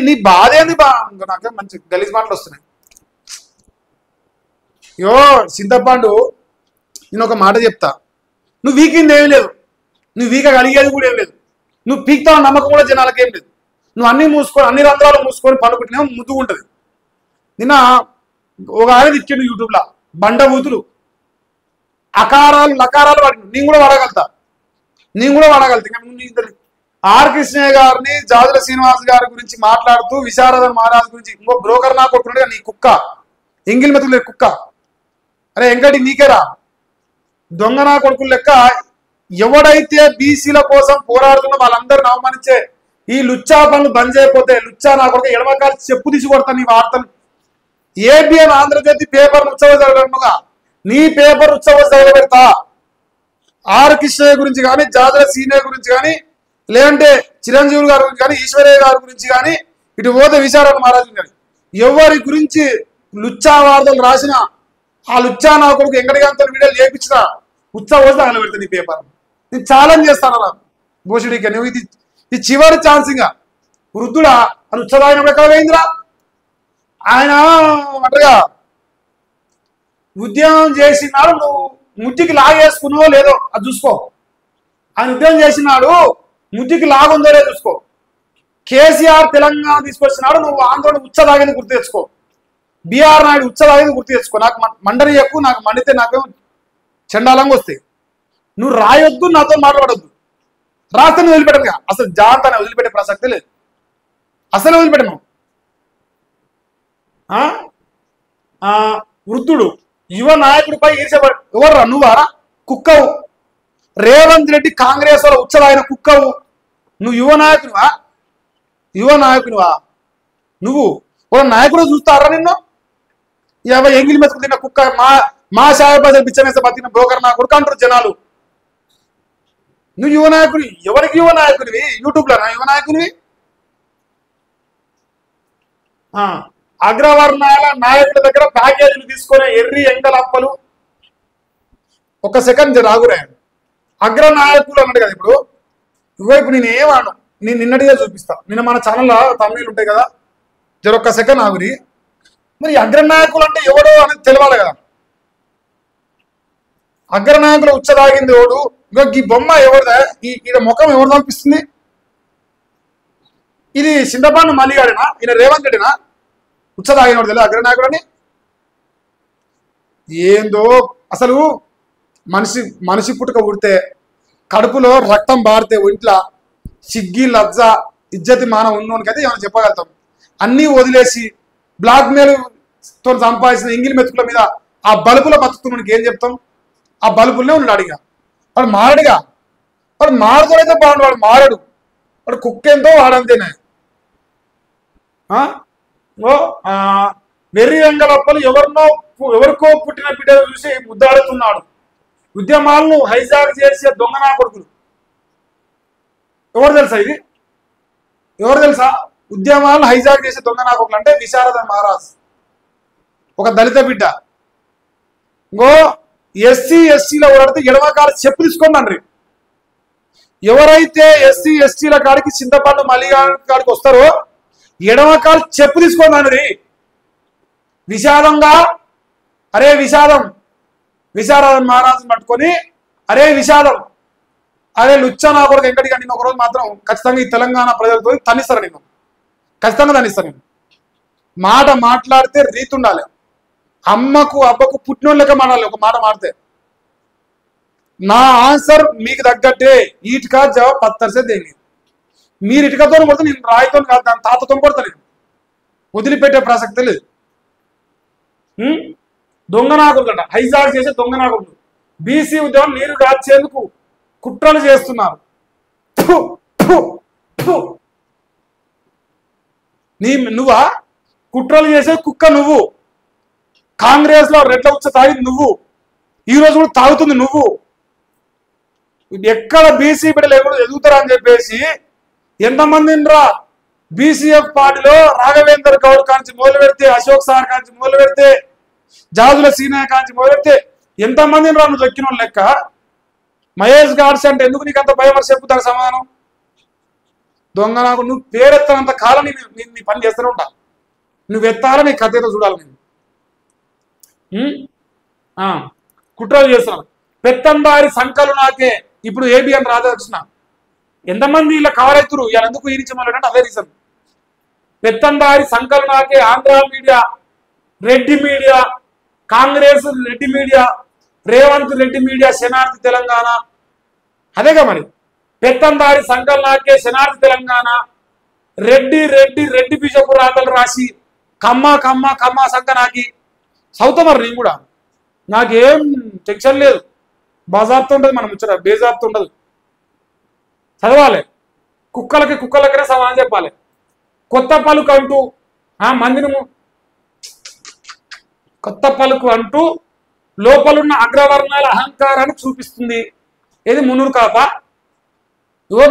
నీ బాధ ఏంది? నాకు మంచి గలీజ్ మాటలు వస్తున్నాయి. యో చింతపండు, నేను ఒక మాట చెప్తా, నువ్వు వీకింది ఏం లేదు, నువ్వు వీక కలిగేది కూడా ఏం లేదు, నువ్వు పీక్తావు నమ్మకం కూడా జనాలకు ఏం లేదు. నువ్వు అన్ని మూసుకొని, అన్ని రంధ్రాలు మూసుకొని పండుకుంటేనే ముద్దుగా ఉంటుంది. నిన్న ఒక ఆయన ఇచ్చిండు యూట్యూబ్లో, బండ బూతులు, అకారాలు లకారాలు వాడి నేను కూడా వాడగలుగుతా. ఆర్ కృష్ణయ్య గారిని, జాజుల శ్రీనివాస్ గారి గురించి మాట్లాడుతూ విశారదన్ మహారాజ్ గురించి ఇంకో బ్రోకర్ నా కొట్టుకుంటే నీ కుక్క, ఎంగిల్ మెతులు కుక్క, అరే ఎంకటి నీకేరా దొంగ నా కొడుకులు లెక్క. ఎవడైతే బీసీల కోసం పోరాడుతున్న వాళ్ళందరిని అవమానించే ఈ లుచ్చా పనులు బంద్ చేయకపోతే, లుచ్చా నా కొడుకు ఎడమకాలు చెప్పు తీసి కొడతాను నీ వార్తలు. ఏబిఎన్ ఆంధ్రజ్యోతి పేపర్ ఉత్సవ జరగనుగా నీ పేపర్ ఉత్సవ జరగబెడతా. ఆర్ కృష్ణయ్య గురించి కానీ, జాజుల సీనియర్ గురించి కానీ, లేదంటే చిరంజీవి గారి గురించి కానీ, ఈశ్వరయ్య గారి గురించి కానీ, ఇటు పోతే విశారదన్ మహారాజు కానీ, ఎవరి గురించి లుచ్చా వార్తలు రాసిన ఆ లుచ్చా నా కొడుకు ఎంకటిగాంతో వీడియోలు చేయించిన ఉత్సవ రోజు తగల పెడతా నీ పేపర్. నేను ఛాలెంజ్ చేస్తాను రా భూషుడికి, నువ్వు ఇది చివరి ఛాన్స్. ఇంకా వృద్ధుడా అని ఉత్సవాయినప్పుడు ఎక్కడ పోయిందిరా? ఆయన అంటగా ఉద్యమం చేసినాడు, నువ్వు ముద్దికి లాగేసుకున్నావో లేదో అది చూసుకో. ఆయన ఉద్యమం చేసినాడు, ముద్దికి లాగుందో లేదో చూసుకో. కేసీఆర్ తెలంగాణ తీసుకొచ్చినాడు, నువ్వు ఆందోళన ఉచ్చదాగింది గుర్తు తెచ్చుకో. బీఆర్ నాయుడు ఉచ్చదాగింది గుర్తు తెచ్చుకో. నాకు మండని ఎక్కువ, నాకు మండితే నాకు చండాలంగా వస్తాయి. నువ్వు రాయొద్దు, నాతో మాట్లాడొద్దు. రాస్తే నువ్వు వదిలిపెట్టను. అసలు జాగ్రత్త వదిలిపెట్టే ప్రసక్తే లేదు, అసలు వదిలిపెట్టను. వృద్ధుడు యువ నాయకుడిపై ఈర్ష్యపడి ఎవర్రా నువ్వారా? కుక్కవు. రేవంత్ రెడ్డి కాంగ్రెస్ వాళ్ళ ఉచ్చలాగిన కుక్కవు. నువ్వు యువ నాయకునివా? నువ్వు ఒక నాయకుడు చూస్తారా నిన్ను? ఎంగిలి మెతుకు తిన్న కుక్క, మా సాయపద బిచ్చమేస్తే బతికిన బ్రోకర్ నా కొడుకు అంటారు జనాలు. నువ్వు యువ నాయకుడి, ఎవరికి యువ నాయకుడివి? యూట్యూబ్లోనా యువ నాయకునివి? అగ్రవర్ణాల నాయకుల దగ్గర ప్యాకేజీలు తీసుకునే ఎర్రి ఎంగలప్పలు. ఒక సెకండ్ రాగురాయండి. అగ్ర నాయకులు అన్నాడు కదా ఇప్పుడు. ఇప్పుడు నేను ఏమాను, నేను నిన్నటిగా చూపిస్తా. నిన్న మన ఛానల్లో తమిళ ఉంటాయి కదా, జరొక్క సెకండ్ ఆగురి. మరి అగ్ర నాయకులు అంటే ఎవడో అనేది తెలవాలి కదా. అగ్ర నాయకులు ఉచ్చదాగింది ఎవడు? ఈ బొమ్మ ఎవరిదా? ఈయన ముఖం ఎవరు కనిపిస్తుంది? ఇది చింతపండు మల్లిగాడినా, ఈయన రేవంత్ రెడ్డినా? ఉచ్చదాగినవాడు తెలియదు అగ్రనాయకుడు అని. ఏందో అసలు మనిషి పుట్టుక పుడితే, కడుపులో రక్తం బారితే, ఒంట్లో సిగ్గి లజ్జ ఇజ్జతి మానం ఉన్నోనికైతే ఏమైనా చెప్పగలుగుతాం. అన్నీ వదిలేసి బ్లాక్ మెయిల్తో సంపాదించిన ఎంగిలి మెతుకుల మీద ఆ బలుపులో బతుకుతున్నానికి ఏం చెప్తాం? ఆ బలుపులనే ఉన్నాడు. అడిగా వాడు మారడుగా, వాడు మారుతోడైతే బాగుండు. వాడు మారడు, వాడు కుక్క ఎంతో వాడంతేనే. వెర్రి వెంగలప్పలు ఎవరికో పుట్టిన బిడ్డలు చూసి ముద్దాడుతున్నాడు. ఉద్యమాలను హైజాక్ చేసే దొంగ నా కొడుకులు ఎవరు తెలుసా? ఇది ఎవరు తెలుసా? ఉద్యమాలు హైజాక్ చేసే దొంగ నాయకులు అంటే విశారద మహారాజ్, ఒక దళిత బిడ్డ. ఇంకో ఎస్సీ ఎస్టీలో ఓడితే ఎడమకాలు చెప్పు తీసుకోండి. ఎవరైతే ఎస్సీ ఎస్టీల కాడికి చింతపండు మల్లిగా కాడికి వస్తారో ఎడమకాలు చెప్పు తీసుకోండి. విషాదంగా అరే విషాదం, విశారద మహారాజు పట్టుకొని అరే విషాదం, అరే లుచ్చా నా కొడుకు ఎక్కడికి నేను ఒకరోజు మాత్రం ఖచ్చితంగా ఈ తెలంగాణ ప్రజలతో తన్నిస్తారు, నేను ఖచ్చితంగా తన్నిస్తాను. నేను మాట మాట్లాడితే రీతి ఉండాలి. అమ్మకు అబ్బకు పుట్టినోళ్ళ లెక్క మాడాలి. ఒక మాట మాడితే నా ఆన్సర్ మీకు తగ్గట్టే, ఈటుకా జవాబు 10 దేని. మీరు ఇటుకతో కొడితే నేను రాయితో కాదు, దాని తాతతో కొడతా. నేను వదిలిపెట్టే ప్రసక్తే లేదు. దొంగ నాయకులు అంట, హైజాక్ చేసే దొంగ నాయకులు బీసీ ఉద్యమం నీరు రాచేందుకు కుట్రలు చేస్తున్నారు. నువ్వా కుట్రలు చేసే కుక్క? నువ్వు కాంగ్రెస్ లో రెడ్ల ఉచ్చ తాగింది నువ్వు, ఈ రోజు కూడా తాగుతుంది నువ్వు. ఎక్కడ బీసీ బిడ్డలు ఎదుగుతారా అని చెప్పేసి ఎంతమందిని రా బీసీఎఫ్ పార్టీలో రాఘవేందర్ గౌడ్ కాంచి మొదలు పెడితే, అశోక్ సార్ కాంచి మొదలు పెడితే, జాజుల సీనయ్య కాంచి మొదలు పెడితే ఎంతమందిని రా నువ్వు దొక్కిన లెక్క. మహేష్ గాడ్స్ అంటే ఎందుకు నీకు అంత భయం? చెప్పుతాను సమాధానం. దొంగ నాకు నువ్వు పేరెత్తనంత కాలం నేను నీ పని చేస్తూనే ఉంటా. నువ్వు ఎత్తాలా నీ కథ ఏదో చూడాలి. నేను కుట్రలు చేస్తున్నాను. పెత్తందారి సంకలు నాకే. ఇప్పుడు ఏబిఎన్ రాధాకృష్ణ ఎంతమంది ఇలా కవర్ అవుతురు, ఇలా ఎందుకు ఈరించమన్నాడంటే అదే రీజన్. పెత్తందారి సంకలు నాకే. Andhra media, Reddy media, Congress Reddy media, Revanth Reddy media, శనార్థి తెలంగాణ. అదేగా మరి. పెత్తందారి సంకలు నాకే, శనార్థి తెలంగాణ, రెడ్డి రెడ్డి రెడ్డి బీజపు రాతలు రాసి కమ్మ కమ్మ కమ్మ సంక నాకి సౌత. మరి నేను కూడా నాకేం టెన్షన్ లేదు. బాజాబ్తో ఉంటుంది, మనం ముచ్చట బేజాబ్తో ఉండదు. చదవాలి. కుక్కలకైనా సమాధానం చెప్పాలి. కొత్త పలుకు అంటూ మందిని కొత్త పలుకు అంటూ లోపలున్న అగ్రవర్ణాల అహంకారాన్ని చూపిస్తుంది. ఏది మున్నూరు కాప.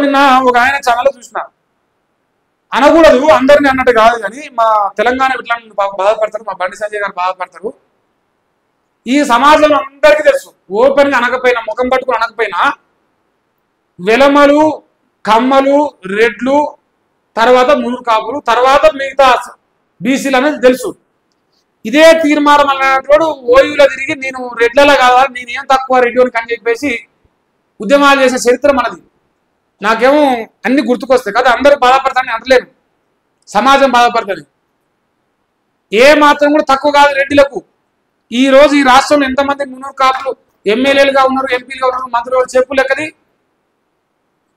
నిన్న ఒక ఆయన ఛానల్లో చూసిన, అనకూడదు అందరినీ అన్నట్టు కాదు కానీ మా తెలంగాణ ఇట్లా బాధపడతారు, మా బండి సంజయ్ గారు బాధపడతారు. ఈ సమాజంలో అందరికీ తెలుసు, ఓపెన్గా అనకపోయినా, ముఖం పట్టుకుని అనకపోయినా, వెలమలు, కమ్మలు, రెడ్లు, తర్వాత మునురు కాపులు, తర్వాత మిగతా బీసీలు అనేది తెలుసు. ఇదే తీర్మానం అన్నటువంటి ఓయూలో తిరిగి నేను రెడ్లలో కాదా, నేనేం తక్కువ రెడ్డి అని చెప్పేసి ఉద్యమాలు చేసే చరిత్ర మనది. నాకేమో అన్ని గుర్తుకొస్తాయి కదా. అందరూ బాధపడతానని అనలేను, సమాజం బాధపడుతుంది. ఏ మాత్రం కూడా తక్కువ కాదు రెడ్డిలకు. ఈ రోజు ఈ రాష్ట్రంలో ఎంతమంది మున్నూరు కాపులు ఎమ్మెల్యేలుగా ఉన్నారు, ఎంపీలుగా ఉన్నారు, మంత్రులు చెప్పు లెక్కది.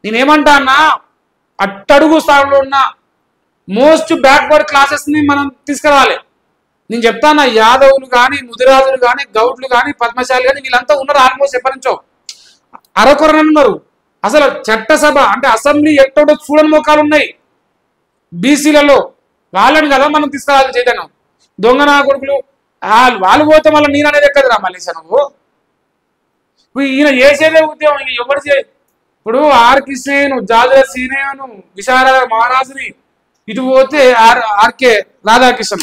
నేనేమంటా అన్నా, అట్టడుగు స్థానంలో ఉన్న మోస్ట్ బ్యాక్వర్డ్ క్లాసెస్ని మనం తీసుకురావాలి. నేను చెప్తాను, యాదవులు కానీ, ముదిరాజులు కానీ, గౌడ్లు కానీ, పద్మశాలి కానీ వీళ్ళంతా ఉన్నారు. ఆల్మోస్ట్ ఎప్పటి నుంచో అరకొరని ఉన్నారు. అసలు చట్టసభ అంటే అసెంబ్లీ ఎట్టో చూడని మోకాలు ఉన్నాయి బీసీలలో. వాళ్ళని కదా మనం తీసుకురావాలి చైతన్యం. దొంగ నా కొడుకులు వాళ్ళు పోతే మళ్ళీ నేను అనేది ఎక్కదిరా మళ్ళీ నువ్వు. ఈయన చేసేదే ఉద్యమం, ఈయన ఎవరు ఇప్పుడు ఆర్ కృష్ణయ్యను, జాజుల సీనయ్యను, విశారద మహారాజుని, ఇటు పోతే ఆర్కే రాధాకృష్ణ,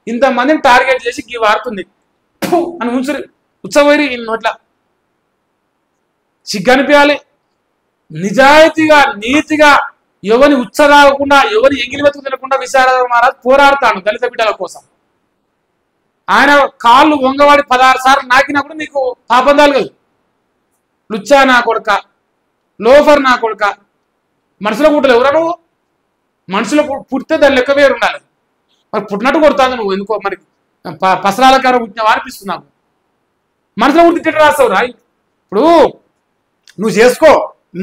ఇంతమందిని టార్గెట్ చేసి ఈ వాడుతుంది అని ఉత్సవైరి నోట్ల సిగ్గనిపించాలి. నిజాయితీగా నీతిగా ఎవరిని ఉత్సరాకుండా, ఎవరిని ఎంగిలి వెతుకు తినకుండా విశారద మహారాజ్ పోరాడతాను దళిత బిడ్డల కోసం. ఆయన కాళ్ళు వంగవాడి 16 సార్లు నాకినప్పుడు నీకు పాపందాలు కాదు. లుచ్చా నా కొడుక, లోఫర్ నా కొడుక. మనసులో పుట్టలు ఎవరా నువ్వు? మనసులో పుట్టితే దాని లెక్క వేరు ఉండాలి. మరి పుట్టినట్టు కొడతాను నువ్వు ఎందుకో. మరి పసరాల కార పుట్టినవా అనిపిస్తుంది నాకు. మనసులో పుట్టి రాస్తావురా. ఇప్పుడు నువ్వు చేసుకో,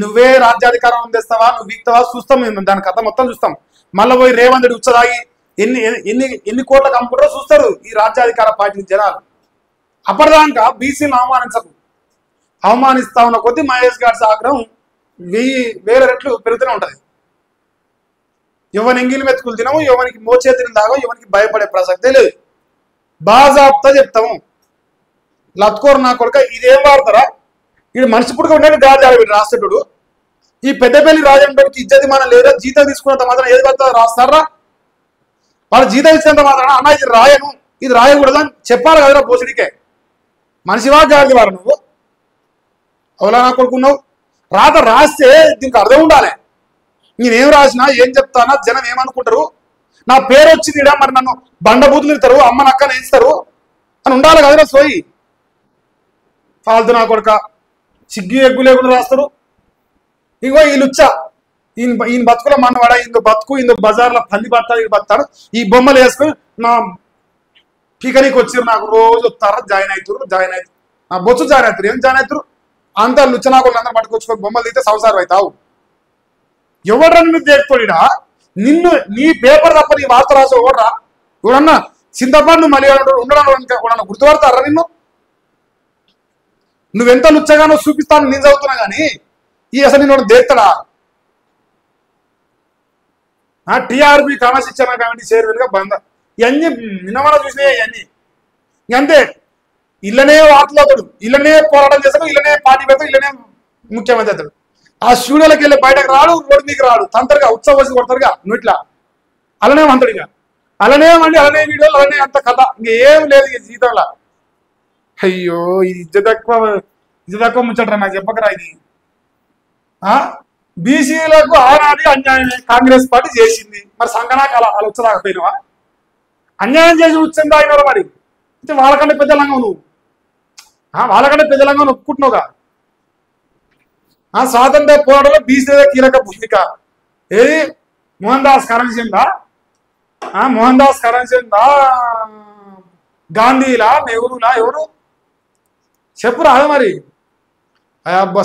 నువ్వే రాజ్యాధికారం అందిస్తావా, నువ్వు వీక్తావా చూస్తాం. దాని కథ మొత్తం చూస్తాం. మళ్ళీ పోయి రేవంత్ రెడ్డి ఉచ్చదాగి ఎన్ని కోట్లకు అమ్ముకుంటారో చూస్తారు ఈ రాజ్యాధికార పార్టీ జనాలు. అప్పటిదాకా బీసీలను అవమానించకు. అవమానిస్తా ఉన్న కొద్దీ మహేష్ గారి ఆగ్రహం 1000 రెట్లు పెరుగుతూనే ఉంటది. ఎవరి ఎంగిలి మెతుకులు తినము, ఎవరికి మోచేతిని తాగో, ఎవరికి భయపడే ప్రసక్తే లేదు. బాజాబ్తా చెప్తాము. లత్కోరు నా కొడుక ఇదేం వాడతారా? వీడు మనిషి పుట్టుక ఉండేది గాజాడు వీడు రాసేటుడు. ఈ పెద్దపల్లి రాజంలోకి ఇజ్జతి మనం లేదా జీతం తీసుకున్నంత మాత్రం ఏది పడుతుందో రాస్తారా? వాళ్ళు జీతం ఇచ్చినంత మాత్రం అన్న ఇది రాయను, ఇది రాయకూడదు అని చెప్పాలి కదరా పోసుడికే. మనిషివా జాగ్రత్త వారు నువ్వు అవలా కొడుకున్నావు. రాత రాస్తే దీనికి అర్థం ఉండాలి. నేనేం రాసినా ఏం చెప్తానా జనం ఏమనుకుంటారు, నా పేరు వచ్చింది ఇడా మరి నన్ను బండబూతులు ఇస్తారు, అమ్మ నక్కని వేస్తారు అని ఉండాలి కదరా సోయి. ఫాల్తు నా కొడుక సిగ్గు ఎగ్గు లేకుండా రాస్తారు. ఇగో ఈ లుచ్చా ఈయన బతుకుల మనవాడ ఇందు బతుకు ఇందు బజార్లో పల్లి బత్తాడు ఇది బతాడు ఈ బొమ్మలు వేసుకొని నా పీకనీకి వచ్చారు. నాకు రోజు వస్తారా జాయిన్ అవుతారు నా బొచ్చు జాయిన్ అవుతారు. ఏం జాయిన్ అవుతారు అంతా లుచ్చనాకులు అందరూ పట్టుకొచ్చుకొని బొమ్మలు తీస్తే సంసారం అవుతావు. ఎవడన్నా దేక్తోడిడా నిన్ను నీ పేపర్ తప్ప నీ వార్త రాసి ఎవడరా? ఎవడన్నా చింతపండు మళ్ళీ ఉండడం గుర్తుపడతారా నిన్ను? నువ్వెంత లుచ్చగానో చూపిస్తాను నేను చదువుతున్నా కానీ ఈ అసలు నిన్ను దేక్తాడా? టీఆర్పీ క్రమశిక్షణ కమిటీ చైర్మన్గా బంద ఇవన్నీ నిన్నమన్నా చూసినాయి. ఇవన్నీ ఇంకంతే. ఇళ్ళనే వార్తలు ఇళ్ళనే పోరాటం చేస్తాడు, ఇళ్ళనే పార్టీ పెడతాడు, ఇళ్ళనే ముఖ్యమంత్రి అవుతాడు. ఆ స్టూడియోలోకి వెళ్ళి బయటకు రాడు, రోడ్డు మీకు రాడు, తంతరుగా ఉత్సవం కొడతారుగా నువ్వు ఇట్లా అలానే అంటాడు. ఇక అలానే అండి అలానే వీడియోలు అలానే అంత కథ ఇంకేం లేదు ఇక జీవితంలో. అయ్యో ఇది ఇజ్జత్ తక్కువ ముచ్చటరా నాకు చెప్పకరా. ఇది బీసీలకు ఆనాటి అన్యాయమే కాంగ్రెస్ పార్టీ చేసింది. మరి సంఘనాకు అలా వచ్చరాకపోయినావా? అన్యాయం చేసి వచ్చిందా అయినరా? మరి వాళ్ళకంటే పెద్దలంగా నువ్వు వాళ్ళకంటే పెద్దలంగా ఒప్పుకుంటున్నావుగా. స్వాతంత్ర పోరాటంలో బీసీల కీలక భూమిక ఏది మోహన్ దాస్ కరంచందా గాంధీలా నెహ్రూలా ఎవరు చెప్పు రాదు. మరి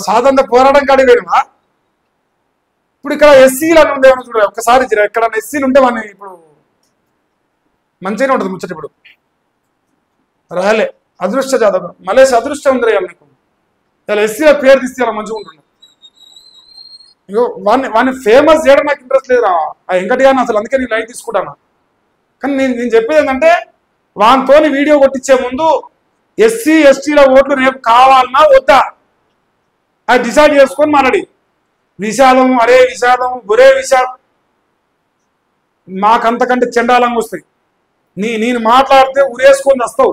స్వాతంత్ర పోరాటం కాడిపోయినా ఇప్పుడు ఇక్కడ ఎస్సీలను ఉందేమో చూడ ఒక్కసారి ఎక్కడ ఎస్సీలు ఉంటే మన ఇప్పుడు మంచిగానే ఉంటుంది ముచ్చట. ఇప్పుడు రాలే అదృష్ట జాతకం మలేసి అదృష్టం ఉంది నీకు. ఇలా ఎస్సీల పేరు తీస్తే ఇలా మంచిగా ఉంటుండే. ఇగో వాడిని ఫేమస్ చేయడం నాకు ఇంట్రెస్ట్ లేదు రా వెంకటి గారిని అసలు. అందుకే నేను లైట్ తీసుకుంటాను. కానీ నేను చెప్పేది ఏంటంటే వానితోని వీడియో కొట్టించే ముందు ఎస్సీ ఎస్టీల ఓట్లు రేపు కావాలన్నా వద్దా అది డిసైడ్ చేసుకొని మాట్లాడి. విషాదం అరే విషాదం ఒరే విషాదం మాకంతకంటే చెండాలంగా వస్తాయి. నేను మాట్లాడితే ఉరేసుకొని వస్తావు.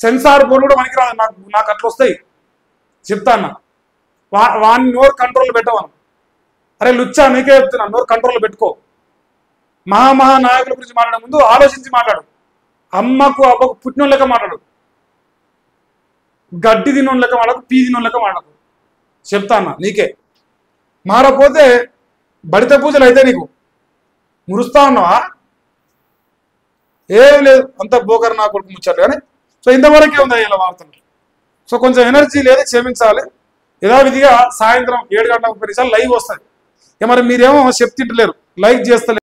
సెన్సార్ బోర్డు కూడా మనకి రాదు. నాకు అట్లా వస్తాయి చెప్తాను. వాడిని నోరు కంట్రోల్ పెట్టవను. అరే లుచ్చా నీకే చెప్తున్నా నోరు కంట్రోల్ పెట్టుకో. నాయకుల గురించి మాట్లాడే ముందు ఆలోచించి మాట్లాడు. అమ్మకు అబ్బకు పుట్టిన లెక్క మాట్లాడు. గడ్డి తినోళ్ళ లెక్క మాట్లాడు, పీ తినోళ్ళ లెక్క మాట్లాడు. చెప్తాను నీకే. మారపోతే బడిత పూజలు అయితే నీకు మురుస్తా ఉన్నావా? ఏం లేదు అంత బోకర్ నా కొడుకు ముచ్చారు కానీ. సో ఇంతవరకే ఉంది ఇలా వార్తలు. సో కొంచెం ఎనర్జీ లేదు క్షమించాలి. యథావిధిగా సాయంత్రం 7 గంటల 30 నిమిషాలు లైవ్ వస్తుంది. మరి మీరేమో చెప్తింటలేరు, లైక్ చేస్తలేరు.